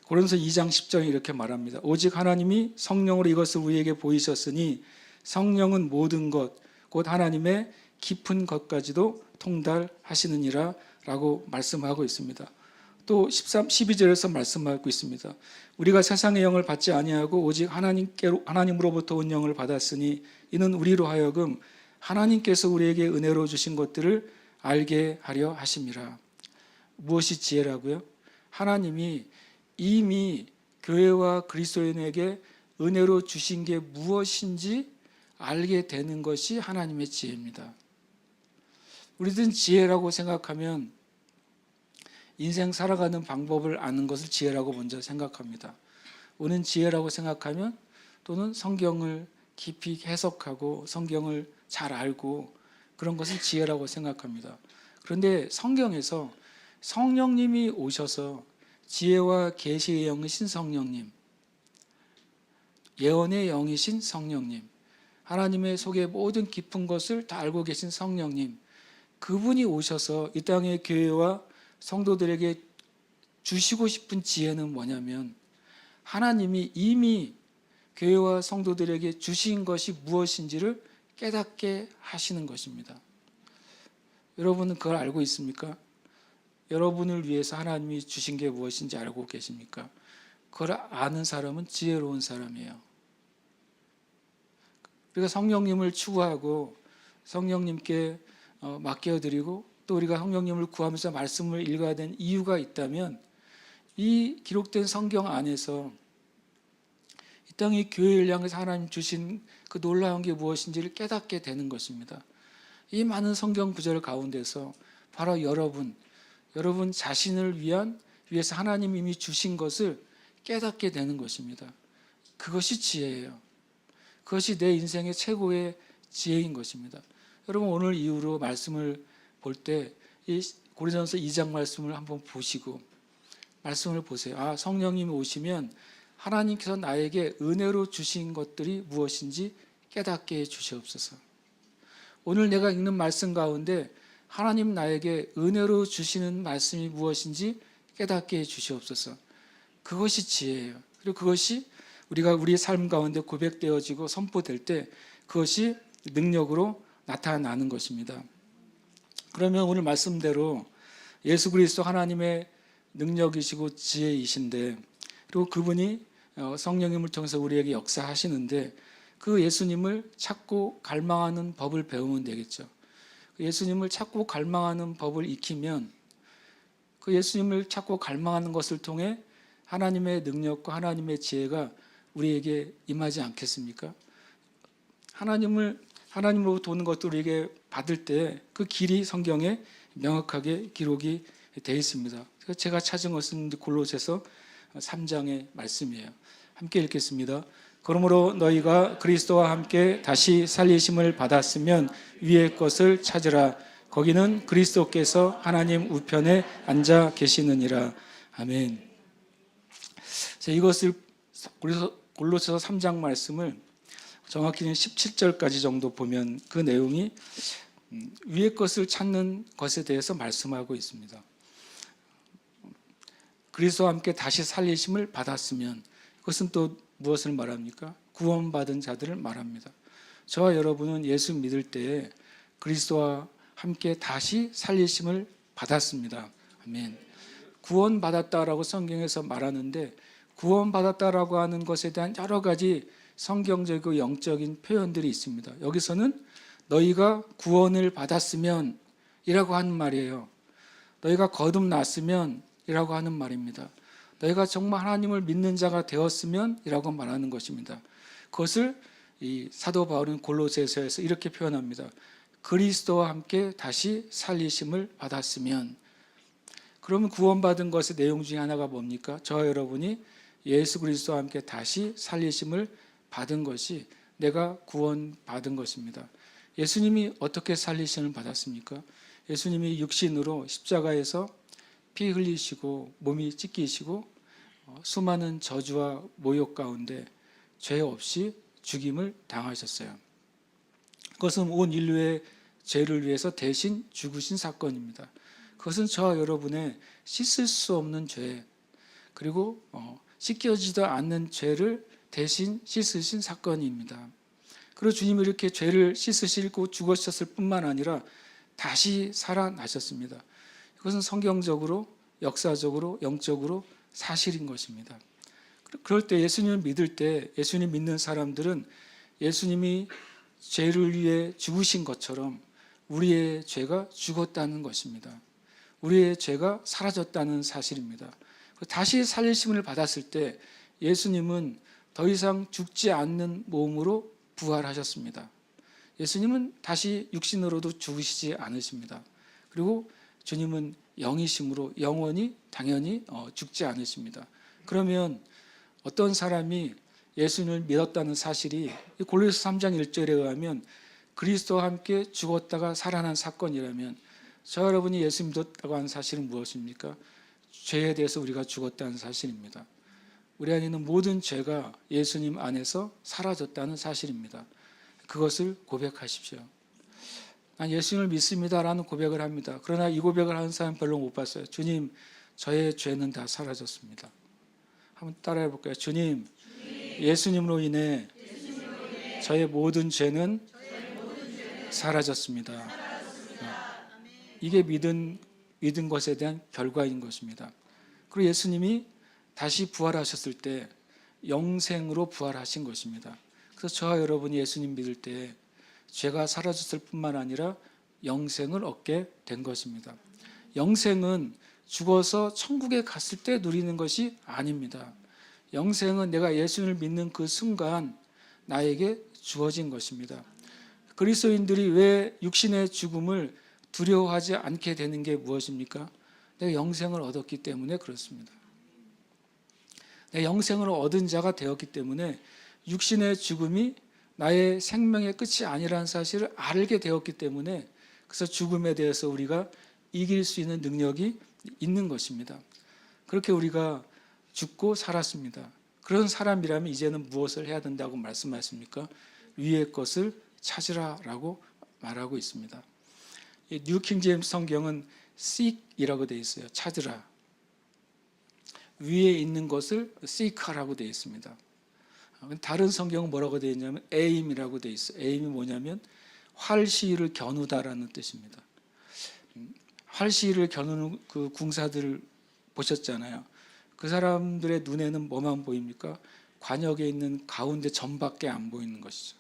고린도서 2장 10절에 이렇게 말합니다. 오직 하나님이 성령으로 이것을 우리에게 보이셨으니 성령은 모든 것, 곧 하나님의 깊은 것까지도 통달하시느니라 라고 말씀하고 있습니다. 또 12절에서 말씀하고 있습니다. 우리가 세상의 영을 받지 아니하고 오직 하나님으로부터 온 영을 받았으니 이는 우리로 하여금 하나님께서 우리에게 은혜로 주신 것들을 알게 하려 하심이라. 무엇이 지혜라고요? 하나님이 이미 교회와 그리스도인에게 은혜로 주신 게 무엇인지 알게 되는 것이 하나님의 지혜입니다. 우리들은 지혜라고 생각하면 인생 살아가는 방법을 아는 것을 지혜라고 먼저 생각합니다. 우리는 지혜라고 생각하면 또는 성경을 깊이 해석하고 성경을 잘 알고 그런 것을 지혜라고 생각합니다. 그런데 성경에서 성령님이 오셔서 지혜와 계시의 영이신 성령님, 예언의 영이신 성령님, 하나님의 속에 모든 깊은 것을 다 알고 계신 성령님, 그분이 오셔서 이 땅의 교회와 성도들에게 주시고 싶은 지혜는 뭐냐면 하나님이 이미 교회와 성도들에게 주신 것이 무엇인지를 깨닫게 하시는 것입니다. 여러분은 그걸 알고 있습니까? 여러분을 위해서 하나님이 주신 게 무엇인지 알고 계십니까? 그걸 아는 사람은 지혜로운 사람이에요. 우리가 성령님을 추구하고 성령님께 맡겨드리고 또 우리가 성령님을 구하면서 말씀을 읽어야 되는 이유가 있다면 이 기록된 성경 안에서 이 땅의 교회를 향해서 하나님 주신 그 놀라운 게 무엇인지를 깨닫게 되는 것입니다. 이 많은 성경 구절 가운데서 바로 여러분 자신을 위해서 하나님 이미 주신 것을 깨닫게 되는 것입니다. 그것이 지혜예요. 그것이 내 인생의 최고의 지혜인 것입니다. 여러분 오늘 이후로 말씀을 볼 때 이 고린도전서 2장 말씀을 한번 보시고 말씀을 보세요. 아, 성령님이 오시면 하나님께서 나에게 은혜로 주신 것들이 무엇인지 깨닫게 해 주시옵소서. 오늘 내가 읽는 말씀 가운데 하나님 나에게 은혜로 주시는 말씀이 무엇인지 깨닫게 해 주시옵소서. 그것이 지혜예요. 그리고 그것이 우리가 우리의 삶 가운데 고백되어지고 선포될 때 그것이 능력으로 나타나는 것입니다. 그러면 오늘 말씀대로 예수 그리스도 하나님의 능력이시고 지혜이신데 그리고 그분이 성령님을 통해서 우리에게 역사하시는데 그 예수님을 찾고 갈망하는 법을 배우면 되겠죠. 예수님을 찾고 갈망하는 법을 익히면 그 예수님을 찾고 갈망하는 것을 통해 하나님의 능력과 하나님의 지혜가 우리에게 임하지 않겠습니까? 하나님으로부터 오는 것들을 우리에게 받을 때 그 길이 성경에 명확하게 기록이 되어 있습니다. 제가 찾은 것은 골로새서 3장의 말씀이에요. 함께 읽겠습니다. 그러므로 너희가 그리스도와 함께 다시 살리심을 받았으면 위의 것을 찾으라. 거기는 그리스도께서 하나님 우편에 앉아 계시느니라. 아멘. 이것을 골로새서 3장 말씀을 정확히는 17절까지 정도 보면 그 내용이 위의 것을 찾는 것에 대해서 말씀하고 있습니다. 그리스도와 함께 다시 살리심을 받았으면, 그것은 또 무엇을 말합니까? 구원받은 자들을 말합니다. 저와 여러분은 예수 믿을 때에 그리스도와 함께 다시 살리심을 받았습니다. 아멘. 구원받았다라고 성경에서 말하는데, 구원받았다라고 하는 것에 대한 여러 가지 성경적이고 영적인 표현들이 있습니다. 여기서는 너희가 구원을 받았으면 이라고 하는 말이에요. 너희가 거듭났으면 이라고 하는 말입니다. 너희가 정말 하나님을 믿는 자가 되었으면 이라고 말하는 것입니다. 그것을 이 사도 바울은 골로새서에서 이렇게 표현합니다. 그리스도와 함께 다시 살리심을 받았으면. 그러면 구원받은 것의 내용 중에 하나가 뭡니까? 저와 여러분이 예수 그리스도와 함께 다시 살리심을 받은 것이 내가 구원받은 것입니다. 예수님이 어떻게 살리심을 받았습니까? 예수님이 육신으로 십자가에서 피 흘리시고 몸이 찢기시고 수많은 저주와 모욕 가운데 죄 없이 죽임을 당하셨어요. 그것은 온 인류의 죄를 위해서 대신 죽으신 사건입니다. 그것은 저와 여러분의 씻을 수 없는 죄, 그리고 씻겨지도 않는 죄를 대신 씻으신 사건입니다. 그리고 주님이 이렇게 죄를 씻으시고 죽으셨을 뿐만 아니라 다시 살아나셨습니다. 이것은 성경적으로, 역사적으로, 영적으로 사실인 것입니다. 그럴 때 예수님을 믿을 때, 예수님 믿는 사람들은 예수님이 죄를 위해 죽으신 것처럼 우리의 죄가 죽었다는 것입니다. 우리의 죄가 사라졌다는 사실입니다. 다시 살리심을 받았을 때 예수님은 더 이상 죽지 않는 몸으로 부활하셨습니다. 예수님은 다시 육신으로도 죽으시지 않으십니다. 그리고 주님은 영이심으로 영원히 당연히 죽지 않으십니다. 그러면 어떤 사람이 예수님을 믿었다는 사실이 골로새 3장 1절에 의하면 그리스도와 함께 죽었다가 살아난 사건이라면, 저 여러분이 예수 믿었다고 하는 사실은 무엇입니까? 죄에 대해서 우리가 죽었다는 사실입니다. 우리 안에 있는 모든 죄가 예수님 안에서 사라졌다는 사실입니다. 그것을 고백하십시오. 난 예수님을 믿습니다라는 고백을 합니다. 그러나 이 고백을 하는 사람 별로 못 봤어요. 주님, 저의 죄는 다 사라졌습니다. 한번 따라해 볼까요? 주님, 예수님으로 인해 저의 모든 죄는 사라졌습니다. 이게 믿은 것에 대한 결과인 것입니다. 그리고 예수님이 다시 부활하셨을 때 영생으로 부활하신 것입니다. 그래서 저와 여러분이 예수님 믿을 때 죄가 사라졌을 뿐만 아니라 영생을 얻게 된 것입니다. 영생은 죽어서 천국에 갔을 때 누리는 것이 아닙니다. 영생은 내가 예수님을 믿는 그 순간 나에게 주어진 것입니다. 그리스도인들이 왜 육신의 죽음을 두려워하지 않게 되는 게 무엇입니까? 내가 영생을 얻었기 때문에 그렇습니다. 내가 영생을 얻은 자가 되었기 때문에 육신의 죽음이 나의 생명의 끝이 아니라는 사실을 알게 되었기 때문에, 그래서 죽음에 대해서 우리가 이길 수 있는 능력이 있는 것입니다. 그렇게 우리가 죽고 살았습니다. 그런 사람이라면 이제는 무엇을 해야 된다고 말씀하십니까? 위의 것을 찾으라라고 말하고 있습니다. 뉴 킹제임스 성경은 seek이라고 되어 있어요. 찾으라. 위에 있는 것을 seek하라고 되어 있습니다. 다른 성경은 뭐라고 되어 있냐면 aim이라고 되어 있어요. aim이 뭐냐면 활시위를 겨누다라는 뜻입니다. 활시위를 겨누는 그 궁사들을 보셨잖아요. 그 사람들의 눈에는 뭐만 보입니까? 관역에 있는 가운데 점밖에 안 보이는 것이죠.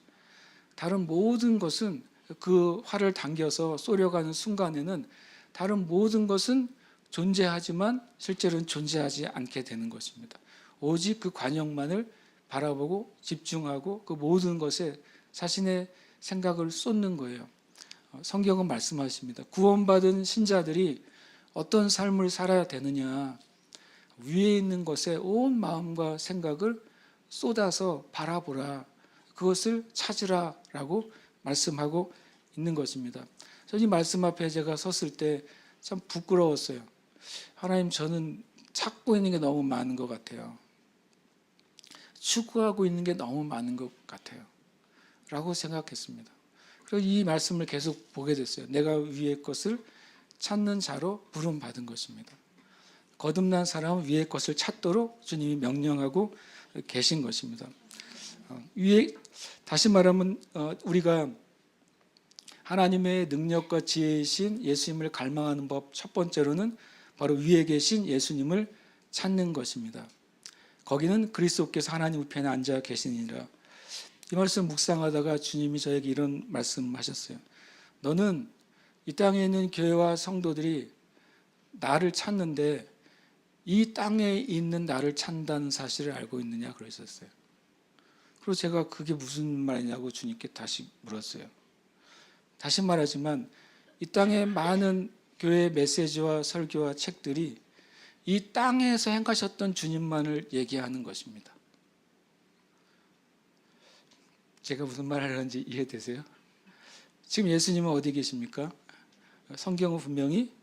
다른 모든 것은 그 활을 당겨서 쏘려가는 순간에는 다른 모든 것은 존재하지만 실제로는 존재하지 않게 되는 것입니다. 오직 그 관역만을 바라보고 집중하고 그 모든 것에 자신의 생각을 쏟는 거예요. 성경은 말씀하십니다. 구원받은 신자들이 어떤 삶을 살아야 되느냐, 위에 있는 것에 온 마음과 생각을 쏟아서 바라보라, 그것을 찾으라 라고 말씀하고 있는 것입니다. 이 말씀 앞에 제가 섰을 때 참 부끄러웠어요. 하나님, 저는 찾고 있는 게 너무 많은 것 같아요. 추구하고 있는 게 너무 많은 것 같아요 라고 생각했습니다. 그래서 이 말씀을 계속 보게 됐어요. 내가 위의 것을 찾는 자로 부름받은 것입니다. 거듭난 사람은 위의 것을 찾도록 주님이 명령하고 계신 것입니다. 다시 말하면 우리가 하나님의 능력과 지혜이신 예수님을 갈망하는 법, 첫 번째로는 바로 위에 계신 예수님을 찾는 것입니다. 거기는 그리스도께서 하나님 우편에 앉아 계시니라. 이 말씀 묵상하다가 주님이 저에게 이런 말씀하셨어요. 너는 이 땅에 있는 교회와 성도들이 나를 찾는데 이 땅에 있는 나를 찾는다는 사실을 알고 있느냐 그러셨어요. 그리고 제가 그게 무슨 말이냐고 주님께 다시 물었어요. 다시 말하지만 이 땅의 많은 교회의 메시지와 설교와 책들이 이 땅에서 행하셨던 주님만을 얘기하는 것입니다. 제가 무슨 말을 하는지 이해되세요? 지금 예수님은 어디 계십니까? 성경은 분명히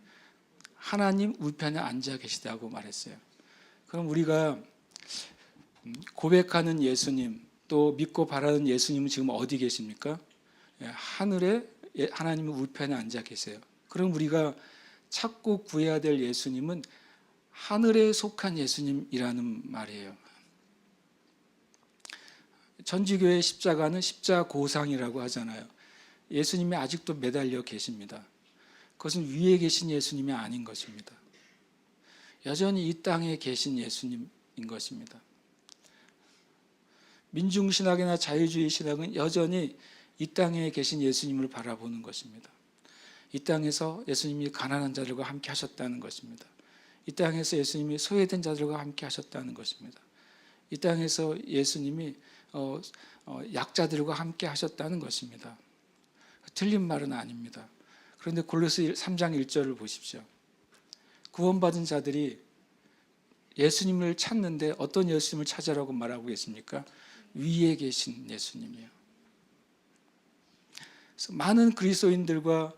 하나님 우편에 앉아 계시다고 말했어요. 그럼 우리가 고백하는 예수님, 또 믿고 바라는 예수님은 지금 어디 계십니까? 하늘에 하나님의 우편에 앉아 계세요. 그럼 우리가 찾고 구해야 될 예수님은 하늘에 속한 예수님이라는 말이에요. 천주교의 십자가는 십자고상이라고 하잖아요. 예수님이 아직도 매달려 계십니다. 그것은 위에 계신 예수님이 아닌 것입니다. 여전히 이 땅에 계신 예수님인 것입니다. 민중신학이나 자유주의 신학은 여전히 이 땅에 계신 예수님을 바라보는 것입니다. 이 땅에서 예수님이 가난한 자들과 함께 하셨다는 것입니다. 이 땅에서 예수님이 소외된 자들과 함께 하셨다는 것입니다. 이 땅에서 예수님이 약자들과 함께 하셨다는 것입니다. 틀린 말은 아닙니다. 그런데 골로새 3장 1절을 보십시오. 구원받은 자들이 예수님을 찾는데 어떤 예수님을 찾으라고 말하고 계십니까? 위에 계신 예수님이요. 그래서 많은 그리스도인들과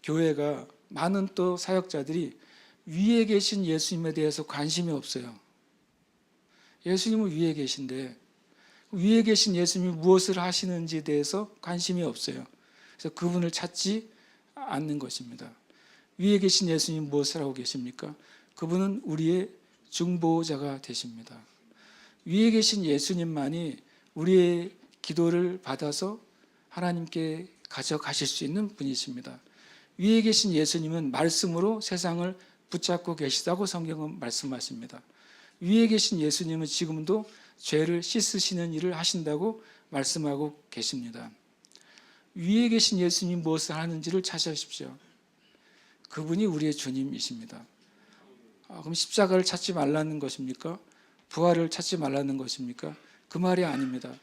교회가, 많은 또 사역자들이 위에 계신 예수님에 대해서 관심이 없어요. 예수님은 위에 계신데 위에 계신 예수님이 무엇을 하시는지에 대해서 관심이 없어요. 그래서 그분을 찾지 않는 것입니다. 위에 계신 예수님 무엇을 하고 계십니까? 그분은 우리의 중보자가 되십니다. 위에 계신 예수님만이 우리의 기도를 받아서 하나님께 가져가실 수 있는 분이십니다. 위에 계신 예수님은 말씀으로 세상을 붙잡고 계시다고 성경은 말씀하십니다. 위에 계신 예수님은 지금도 죄를 씻으시는 일을 하신다고 말씀하고 계십니다. 위에 계신 예수님이 무엇을 하는지를 찾으십시오. 그분이 우리의 주님이십니다. 그럼 십자가를 찾지 말라는 것입니까? 부활을 찾지 말라는 것입니까? 그 말이 아닙니다.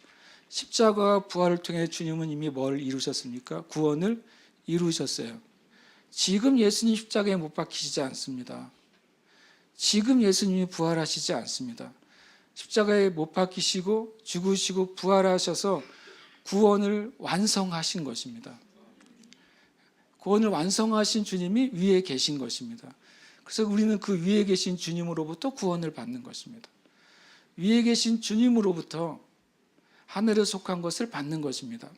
십자가와 부활을 통해 주님은 이미 뭘 이루셨습니까? 구원을 이루셨어요. 지금 예수님 십자가에 못 박히시지 않습니다. 지금 예수님이 부활하시지 않습니다. 십자가에 못 박히시고 죽으시고 부활하셔서 구원을 완성하신 것입니다. 구원을 완성하신 주님이 위에 계신 것입니다. 그래서 우리는 그 위에 계신 주님으로부터 구원을 받는 것입니다. 위에 계신 주님으로부터 하늘에 속한 것을 받는 것입니다.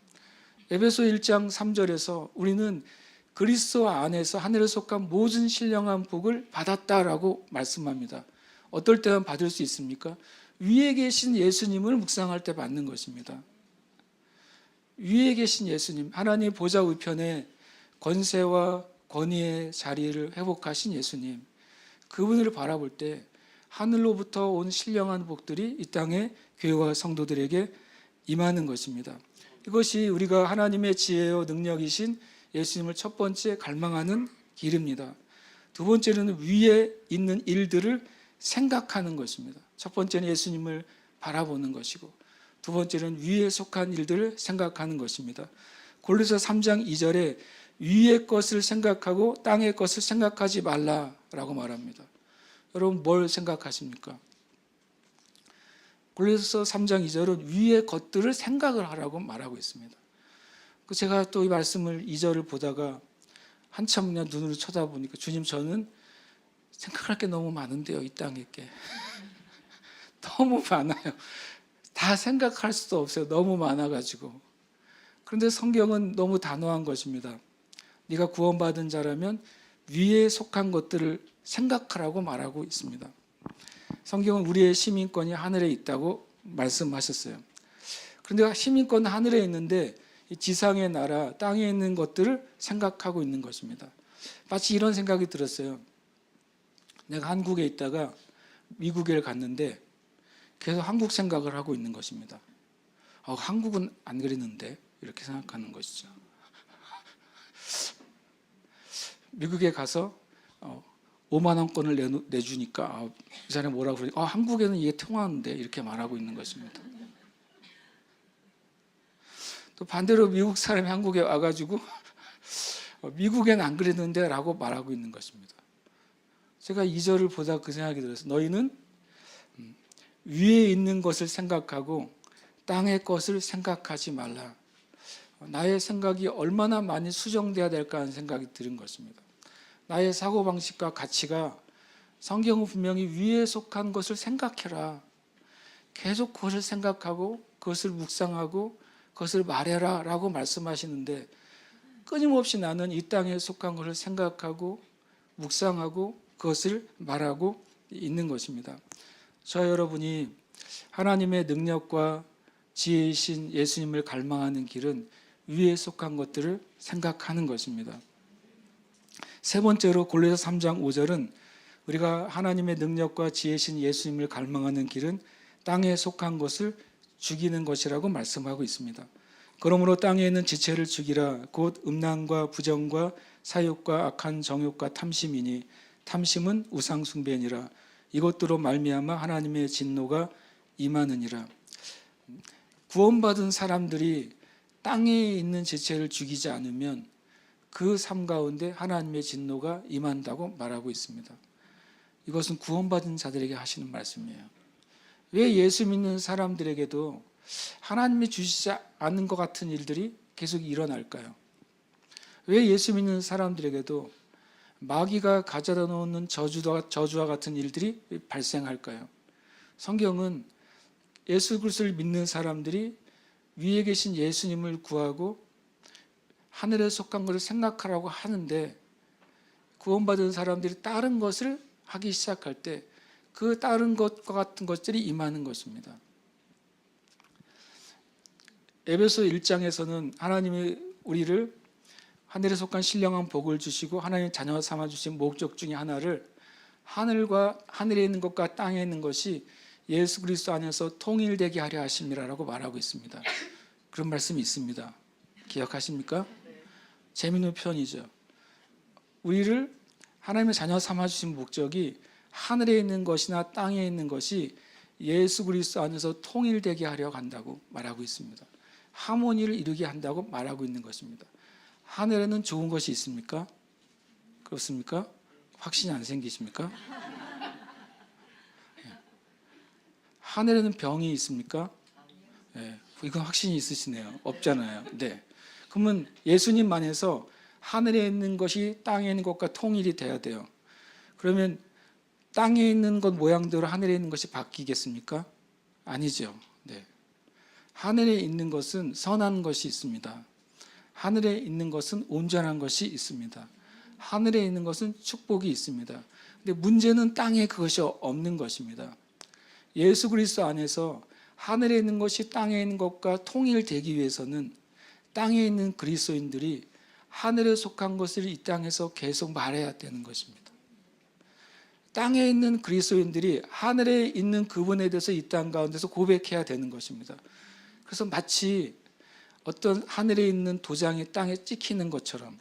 에베소 1장 3절에서 우리는 그리스도 안에서 하늘에 속한 모든 신령한 복을 받았다라고 말씀합니다. 어떨 때만 받을 수 있습니까? 위에 계신 예수님을 묵상할 때 받는 것입니다. 위에 계신 예수님, 하나님 보좌 우편에 권세와 권위의 자리를 회복하신 예수님, 그분을 바라볼 때 하늘로부터 온 신령한 복들이 이 땅의 교회와 성도들에게 임하는 것입니다. 이것이 우리가 하나님의 지혜와 능력이신 예수님을 첫 번째 갈망하는 길입니다. 두 번째는 위에 있는 일들을 생각하는 것입니다. 첫 번째는 예수님을 바라보는 것이고, 두 번째는 위에 속한 일들을 생각하는 것입니다. 골로새 3장 2절에 위의 것을 생각하고 땅의 것을 생각하지 말라라고 말합니다. 여러분 뭘 생각하십니까? 골로새 3장 2절은 위의 것들을 생각을 하라고 말하고 있습니다. 제가 또 이 말씀을 2절을 보다가 한참 그냥 눈으로 쳐다보니까, 주님, 저는 생각할 게 너무 많은데요, 이 땅에 게. 너무 많아요. 다 생각할 수도 없어요. 너무 많아가지고. 그런데 성경은 너무 단호한 것입니다. 네가 구원받은 자라면 위에 속한 것들을 생각하라고 말하고 있습니다. 성경은 우리의 시민권이 하늘에 있다고 말씀하셨어요. 그런데 시민권은 하늘에 있는데 지상의 나라, 땅에 있는 것들을 생각하고 있는 것입니다. 마치 이런 생각이 들었어요. 내가 한국에 있다가 미국에 갔는데 계속 한국 생각을 하고 있는 것입니다. 한국은 안 그랬는데 이렇게 생각하는 것이죠. 미국에 가서 5만 원권을 내주니까 이 사람이 뭐라고 그러니까 한국에는 이게 통하는데 이렇게 말하고 있는 것입니다. 또 반대로 미국 사람이 한국에 와가지고 미국엔 안 그랬는데 라고 말하고 있는 것입니다. 제가 2절을 보다 그 생각이 들어서, 너희는 위에 있는 것을 생각하고 땅의 것을 생각하지 말라. 나의 생각이 얼마나 많이 수정돼야 될까 하는 생각이 드는 것입니다. 나의 사고방식과 가치가 성경은 분명히 위에 속한 것을 생각해라. 계속 그것을 생각하고 그것을 묵상하고 그것을 말해라 라고 말씀하시는데, 끊임없이 나는 이 땅에 속한 것을 생각하고 묵상하고 그것을 말하고 있는 것입니다. 저 여러분이 하나님의 능력과 지혜이신 예수님을 갈망하는 길은 위에 속한 것들을 생각하는 것입니다. 세 번째로 골로새 3장 5절은 우리가 하나님의 능력과 지혜이신 예수님을 갈망하는 길은 땅에 속한 것을 죽이는 것이라고 말씀하고 있습니다. 그러므로 땅에 있는 지체를 죽이라. 곧 음란과 부정과 사욕과 악한 정욕과 탐심이니 탐심은 우상 숭배니라. 이것들로 말미암아 하나님의 진노가 임하느니라. 구원받은 사람들이 땅에 있는 지체를 죽이지 않으면 그 삶 가운데 하나님의 진노가 임한다고 말하고 있습니다. 이것은 구원받은 자들에게 하시는 말씀이에요. 왜 예수 믿는 사람들에게도 하나님이 주시지 않는 것 같은 일들이 계속 일어날까요? 왜 예수 믿는 사람들에게도 마귀가 가져다 놓는 저주와 같은 일들이 발생할까요? 성경은 예수 그리스도를 믿는 사람들이 위에 계신 예수님을 구하고 하늘에 속한 것을 생각하라고 하는데, 구원받은 사람들이 다른 것을 하기 시작할 때 그 다른 것과 같은 것들이 임하는 것입니다. 에베소 1장에서는 하나님이 우리를 하늘에 속한 신령한 복을 주시고 하나님의 자녀 삼아 주신 목적 중에 하나를, 하늘에 있는 것과 땅에 있는 것이 예수 그리스도 안에서 통일되게 하려 하심이라고 말하고 있습니다. 그런 말씀이 있습니다. 기억하십니까? 재미있는 표현이죠. 우리를 하나님의 자녀 삼아 주신 목적이 하늘에 있는 것이나 땅에 있는 것이 예수 그리스도 안에서 통일되게 하려 한다고 말하고 있습니다. 하모니를 이루게 한다고 말하고 있는 것입니다. 하늘에는 좋은 것이 있습니까? 그렇습니까? 확신이 안 생기십니까? 하늘에는 병이 있습니까? 네, 이건 확신이 있으시네요. 없잖아요. 네. 그러면 예수님 안에서 하늘에 있는 것이 땅에 있는 것과 통일이 돼야 돼요. 그러면 땅에 있는 것 모양대로 하늘에 있는 것이 바뀌겠습니까? 아니죠. 네. 하늘에 있는 것은 선한 것이 있습니다. 하늘에 있는 것은 온전한 것이 있습니다. 하늘에 있는 것은 축복이 있습니다. 근데 문제는 땅에 그것이 없는 것입니다. 예수 그리스도 안에서 하늘에 있는 것이 땅에 있는 것과 통일되기 위해서는 땅에 있는 그리스도인들이 하늘에 속한 것을 이 땅에서 계속 말해야 되는 것입니다. 땅에 있는 그리스도인들이 하늘에 있는 그분에 대해서 이 땅 가운데서 고백해야 되는 것입니다. 그래서 마치 어떤 하늘에 있는 도장이 땅에 찍히는 것처럼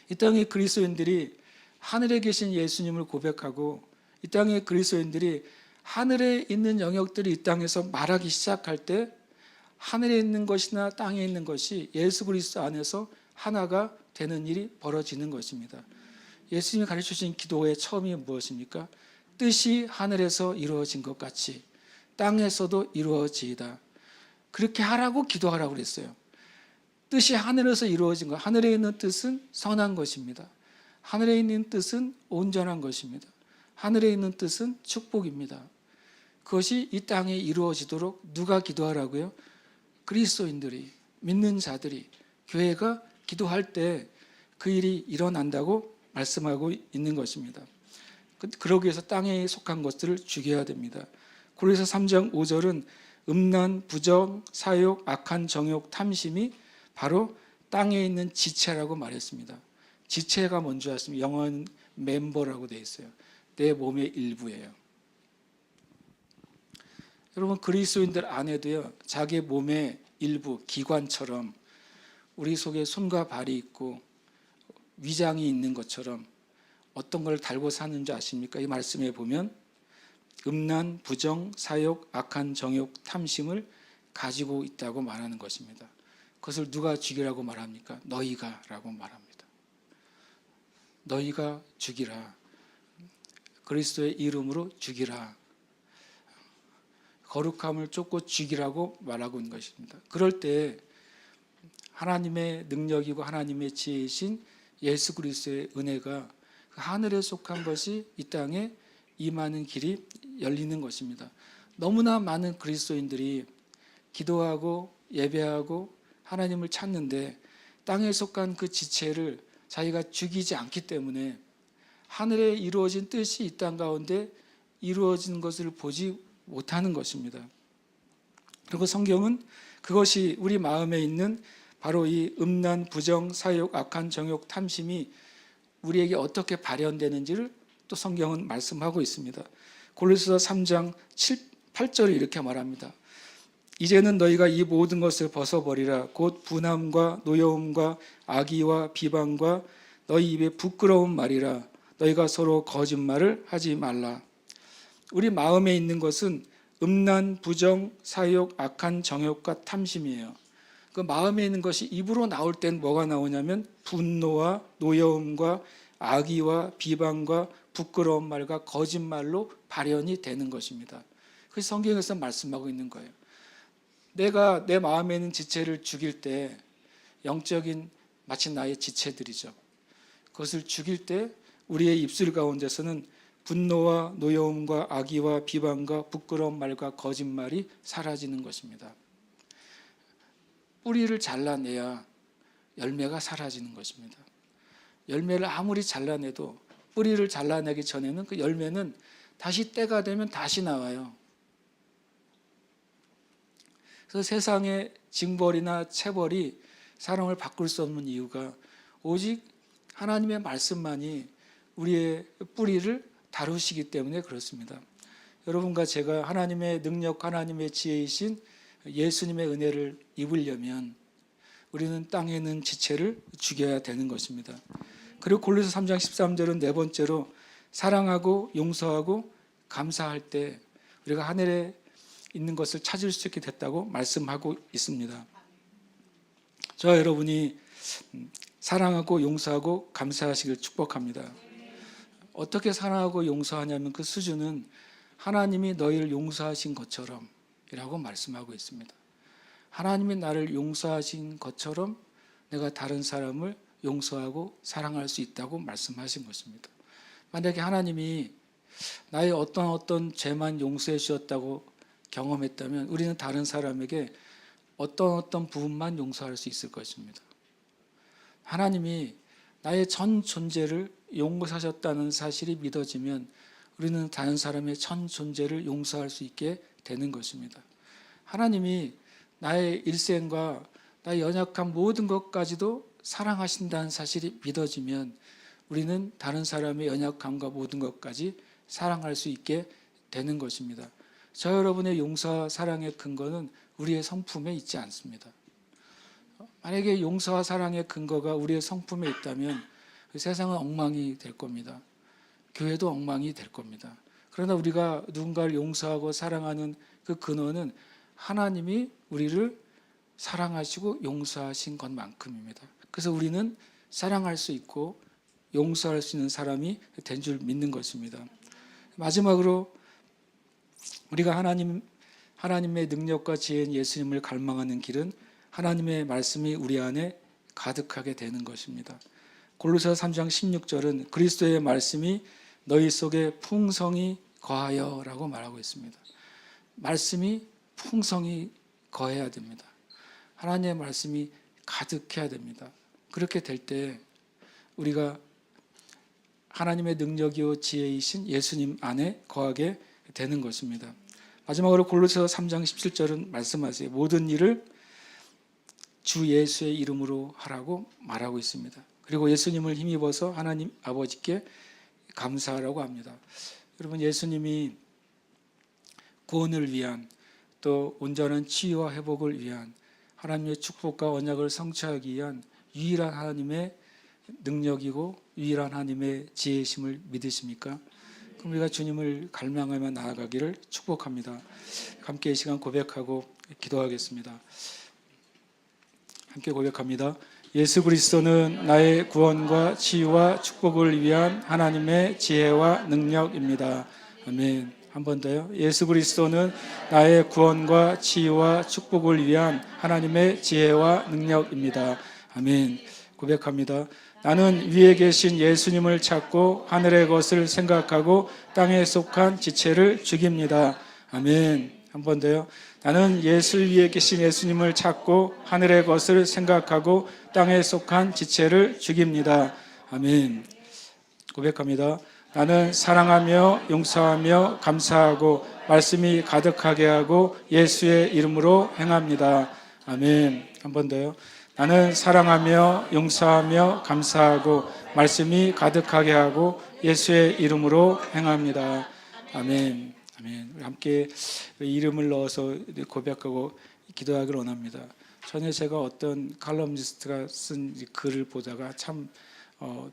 이 땅의 그리스도인들이 하늘에 계신 예수님을 고백하고 이 땅의 그리스도인들이 하늘에 있는 영역들이 이 땅에서 말하기 시작할 때 하늘에 있는 것이나 땅에 있는 것이 예수 그리스도 안에서 하나가 되는 일이 벌어지는 것입니다. 예수님이 가르쳐 주신 기도의 처음이 무엇입니까? 뜻이 하늘에서 이루어진 것 같이 땅에서도 이루어지이다. 그렇게 하라고 기도하라고 그랬어요. 뜻이 하늘에서 이루어진 것, 하늘에 있는 뜻은 선한 것입니다. 하늘에 있는 뜻은 온전한 것입니다. 하늘에 있는 뜻은 축복입니다. 그것이 이 땅에 이루어지도록 누가 기도하라고요? 그리스도인들이, 믿는 자들이, 교회가 기도할 때 그 일이 일어난다고 말씀하고 있는 것입니다. 그러기 위해서 땅에 속한 것들을 죽여야 됩니다. 고린도서 3장 5절은 음란, 부정, 사욕, 악한 정욕, 탐심이 바로 땅에 있는 지체라고 말했습니다. 지체가 뭔지 아십니까? 영어는 멤버라고 되어 있어요. 내 몸의 일부예요. 여러분, 그리스도인들 안에도요, 자기 몸의 일부, 기관처럼 우리 속에 손과 발이 있고 위장이 있는 것처럼 어떤 걸 달고 사는지 아십니까? 이 말씀에 보면 음란, 부정, 사욕, 악한 정욕, 탐심을 가지고 있다고 말하는 것입니다. 그것을 누가 죽이라고 말합니까? 너희가 라고 말합니다. 너희가 죽이라. 그리스도의 이름으로 죽이라. 거룩함을 쫓고 죽이라고 말하고 있는 것입니다. 그럴 때 하나님의 능력이고 하나님의 지혜이신 예수 그리스도의 은혜가 하늘에 속한 것이 이 땅에 임하는 길이 열리는 것입니다. 너무나 많은 그리스도인들이 기도하고 예배하고 하나님을 찾는데 땅에 속한 그 지체를 자기가 죽이지 않기 때문에 하늘에 이루어진 뜻이 이 땅 가운데 이루어진 것을 보지 못하는 것입니다. 그리고 성경은 그것이 우리 마음에 있는 바로 이 음란, 부정, 사욕, 악한 정욕, 탐심이 우리에게 어떻게 발현되는지를 또 성경은 말씀하고 있습니다. 골로새서 3장 8절에 이렇게 말합니다. 이제는 너희가 이 모든 것을 벗어버리라. 곧 분함과 노여움과 악의와 비방과 너희 입에 부끄러운 말이라. 너희가 서로 거짓말을 하지 말라. 우리 마음에 있는 것은 음란, 부정, 사욕, 악한 정욕과 탐심이에요. 그 마음에 있는 것이 입으로 나올 땐 뭐가 나오냐면 분노와 노여움과 악의와 비방과 부끄러운 말과 거짓말로 발현이 되는 것입니다. 그래서 성경에서 말씀하고 있는 거예요. 내가 내 마음에 있는 지체를 죽일 때 영적인 마치 나의 지체들이죠. 그것을 죽일 때 우리의 입술 가운데서는 분노와 노여움과 악의와 비방과 부끄러운 말과 거짓말이 사라지는 것입니다. 뿌리를 잘라내야 열매가 사라지는 것입니다. 열매를 아무리 잘라내도 뿌리를 잘라내기 전에는 그 열매는 다시 때가 되면 다시 나와요. 그래서 세상의 징벌이나 체벌이 사람을 바꿀 수 없는 이유가 오직 하나님의 말씀만이 우리의 뿌리를 다루시기 때문에 그렇습니다. 여러분과 제가 하나님의 능력, 하나님의 지혜이신 예수님의 은혜를 입으려면 우리는 땅에 있는 지체를 죽여야 되는 것입니다. 그리고 골로새 3장 13절은 네 번째로 사랑하고 용서하고 감사할 때 우리가 하늘에 있는 것을 찾을 수 있게 됐다고 말씀하고 있습니다. 저와 여러분이 사랑하고 용서하고 감사하시길 축복합니다. 어떻게 사랑하고 용서하냐면 그 수준은 하나님이 너희를 용서하신 것처럼 이라고 말씀하고 있습니다. 하나님이 나를 용서하신 것처럼 내가 다른 사람을 용서하고 사랑할 수 있다고 말씀하신 것입니다. 만약에 하나님이 나의 어떤 죄만 용서해 주셨다고 경험했다면 우리는 다른 사람에게 어떤 부분만 용서할 수 있을 것입니다. 하나님이 나의 전 존재를 용서하셨다는 사실이 믿어지면 우리는 다른 사람의 전 존재를 용서할 수 있게 되는 것입니다. 하나님이 나의 일생과 나의 연약한 모든 것까지도 사랑하신다는 사실이 믿어지면 우리는 다른 사람의 연약함과 모든 것까지 사랑할 수 있게 되는 것입니다. 저 여러분의 용서와 사랑의 근거는 우리의 성품에 있지 않습니다. 만약에 용서와 사랑의 근거가 우리의 성품에 있다면 세상은 엉망이 될 겁니다. 교회도 엉망이 될 겁니다. 그러나 우리가 누군가를 용서하고 사랑하는 그 근원은 하나님이 우리를 사랑하시고 용서하신 것만큼입니다. 그래서 우리는 사랑할 수 있고 용서할 수 있는 사람이 된 줄 믿는 것입니다. 마지막으로 우리가 하나님의 능력과 지혜인 예수님을 갈망하는 길은 하나님의 말씀이 우리 안에 가득하게 되는 것입니다. 골로새서 3장 16절은 그리스도의 말씀이 너희 속에 풍성히 거하여 라고 말하고 있습니다. 말씀이 풍성히 거해야 됩니다. 하나님의 말씀이 가득해야 됩니다. 그렇게 될 때 우리가 하나님의 능력이요 지혜이신 예수님 안에 거하게 되는 것입니다. 마지막으로 골로새서 3장 17절은 말씀하세요. 모든 일을 주 예수의 이름으로 하라고 말하고 있습니다. 그리고 예수님을 힘입어서 하나님 아버지께 감사하라고 합니다. 여러분, 예수님이 구원을 위한 또 온전한 치유와 회복을 위한 하나님의 축복과 언약을 성취하기 위한 유일한 하나님의 능력이고 유일한 하나님의 지혜심을 믿으십니까? 그럼 우리가 주님을 갈망하며 나아가기를 축복합니다. 함께 이 시간 고백하고 기도하겠습니다. 함께 고백합니다. 예수 그리스도는 나의 구원과 치유와 축복을 위한 하나님의 지혜와 능력입니다. 아멘. 한 번 더요. 예수 그리스도는 나의 구원과 치유와 축복을 위한 하나님의 지혜와 능력입니다. 아멘. 고백합니다. 나는 위에 계신 예수님을 찾고 하늘의 것을 생각하고 땅에 속한 지체를 죽입니다. 아멘. 한 번 더요. 나는 예수 위에 계신 예수님을 찾고 하늘의 것을 생각하고 땅에 속한 지체를 죽입니다. 아멘. 고백합니다. 나는 사랑하며 용서하며 감사하고 말씀이 가득하게 하고 예수의 이름으로 행합니다. 아멘. 한 번 더요. 나는 사랑하며 용서하며 감사하고 말씀이 가득하게 하고 예수의 이름으로 행합니다. 아멘. 아멘. 우리 함께 이름을 넣어서 고백하고 기도하기를 원합니다. 전에 제가 어떤 칼럼니스트가 쓴 글을 보다가 참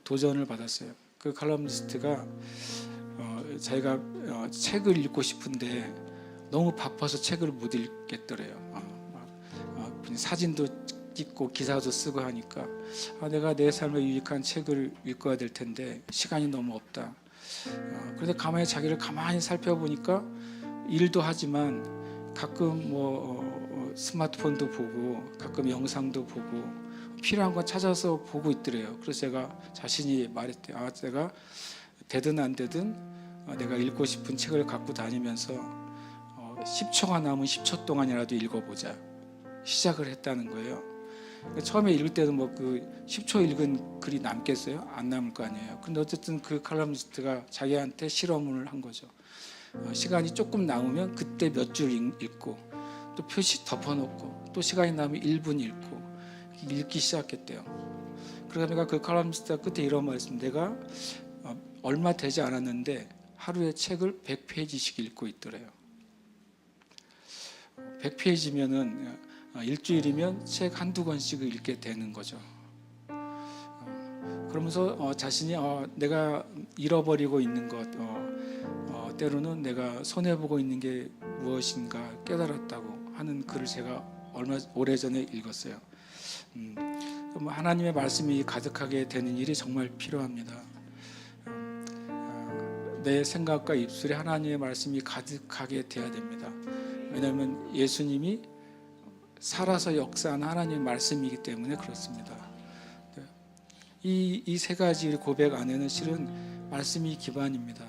도전을 받았어요. 그 칼럼니스트가 자기가 책을 읽고 싶은데 너무 바빠서 책을 못 읽겠더래요. 사진도 찍고 기사도 쓰고 하니까 내가 내 삶에 유익한 책을 읽어야 될 텐데 시간이 너무 없다. 그런데 가만히 자기를 가만히 살펴보니까 일도 하지만 가끔 스마트폰도 보고 가끔 영상도 보고 필요한 거 찾아서 보고 있더래요. 그래서 제가 자신이 말했대요. 내가 되든 안 되든 내가 읽고 싶은 책을 갖고 다니면서 10초가 남은 10초 동안이라도 읽어보자. 시작을 했다는 거예요. 처음에 읽을 때도 그 10초 읽은 글이 남겠어요? 안 남을 거 아니에요. 근데 어쨌든 그 칼럼니스트가 자기한테 실험을 한 거죠. 시간이 조금 남으면 그때 몇 줄 읽고 또 표시 덮어놓고 또 시간이 남으면 1분 읽고 읽기 시작했대요. 그러니까 그 칼럼니스트가 끝에 이런 말씀, 내가 얼마 되지 않았는데 하루에 책을 100페이지씩 읽고 있더래요. 100페이지면은 일주일이면 책 한두 권씩을 읽게 되는 거죠. 그러면서 자신이 내가 잃어버리고 있는 것, 때로는 내가 손해보고 있는 게 무엇인가 깨달았다고 하는 글을 제가 오래전에 읽었어요. 하나님의 말씀이 가득하게 되는 일이 정말 필요합니다. 내 생각과 입술에 하나님의 말씀이 가득하게 돼야 됩니다. 왜냐하면 예수님이 살아서 역사한 하나님의 말씀이기 때문에 그렇습니다. 이 세 가지 고백 안에는 실은 말씀이 기반입니다.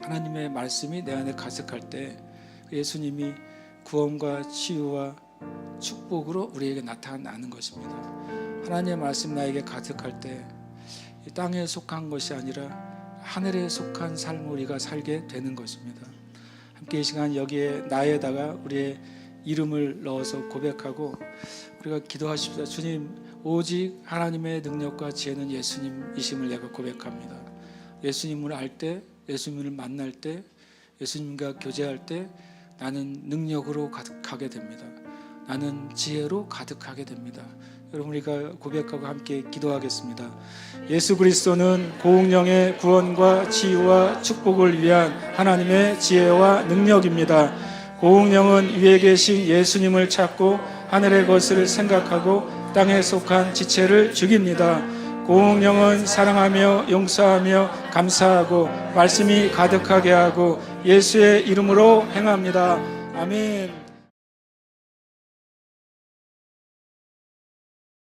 하나님의 말씀이 내 안에 가득할 때 예수님이 구원과 치유와 축복으로 우리에게 나타나는 것입니다. 하나님의 말씀 나에게 가득할 때 이 땅에 속한 것이 아니라 하늘에 속한 삶을 우리가 살게 되는 것입니다. 함께 이 시간 여기에 나에다가 우리의 이름을 넣어서 고백하고 우리가 기도하십시다. 주님, 오직 하나님의 능력과 지혜는 예수님이심을 내가 고백합니다. 예수님을 알 때, 예수님을 만날 때, 예수님과 교제할 때 나는 능력으로 가득하게 됩니다. 나는 지혜로 가득하게 됩니다. 여러분 우리가 고백하고 함께 기도하겠습니다. 예수 그리스도는 고운령의 구원과 치유와 축복을 위한 하나님의 지혜와 능력입니다. 고운령은 위에 계신 예수님을 찾고 하늘의 것을 생각하고 땅에 속한 지체를 죽입니다. 고운령은 사랑하며 용서하며 감사하고 말씀이 가득하게 하고 예수의 이름으로 행합니다. 아멘.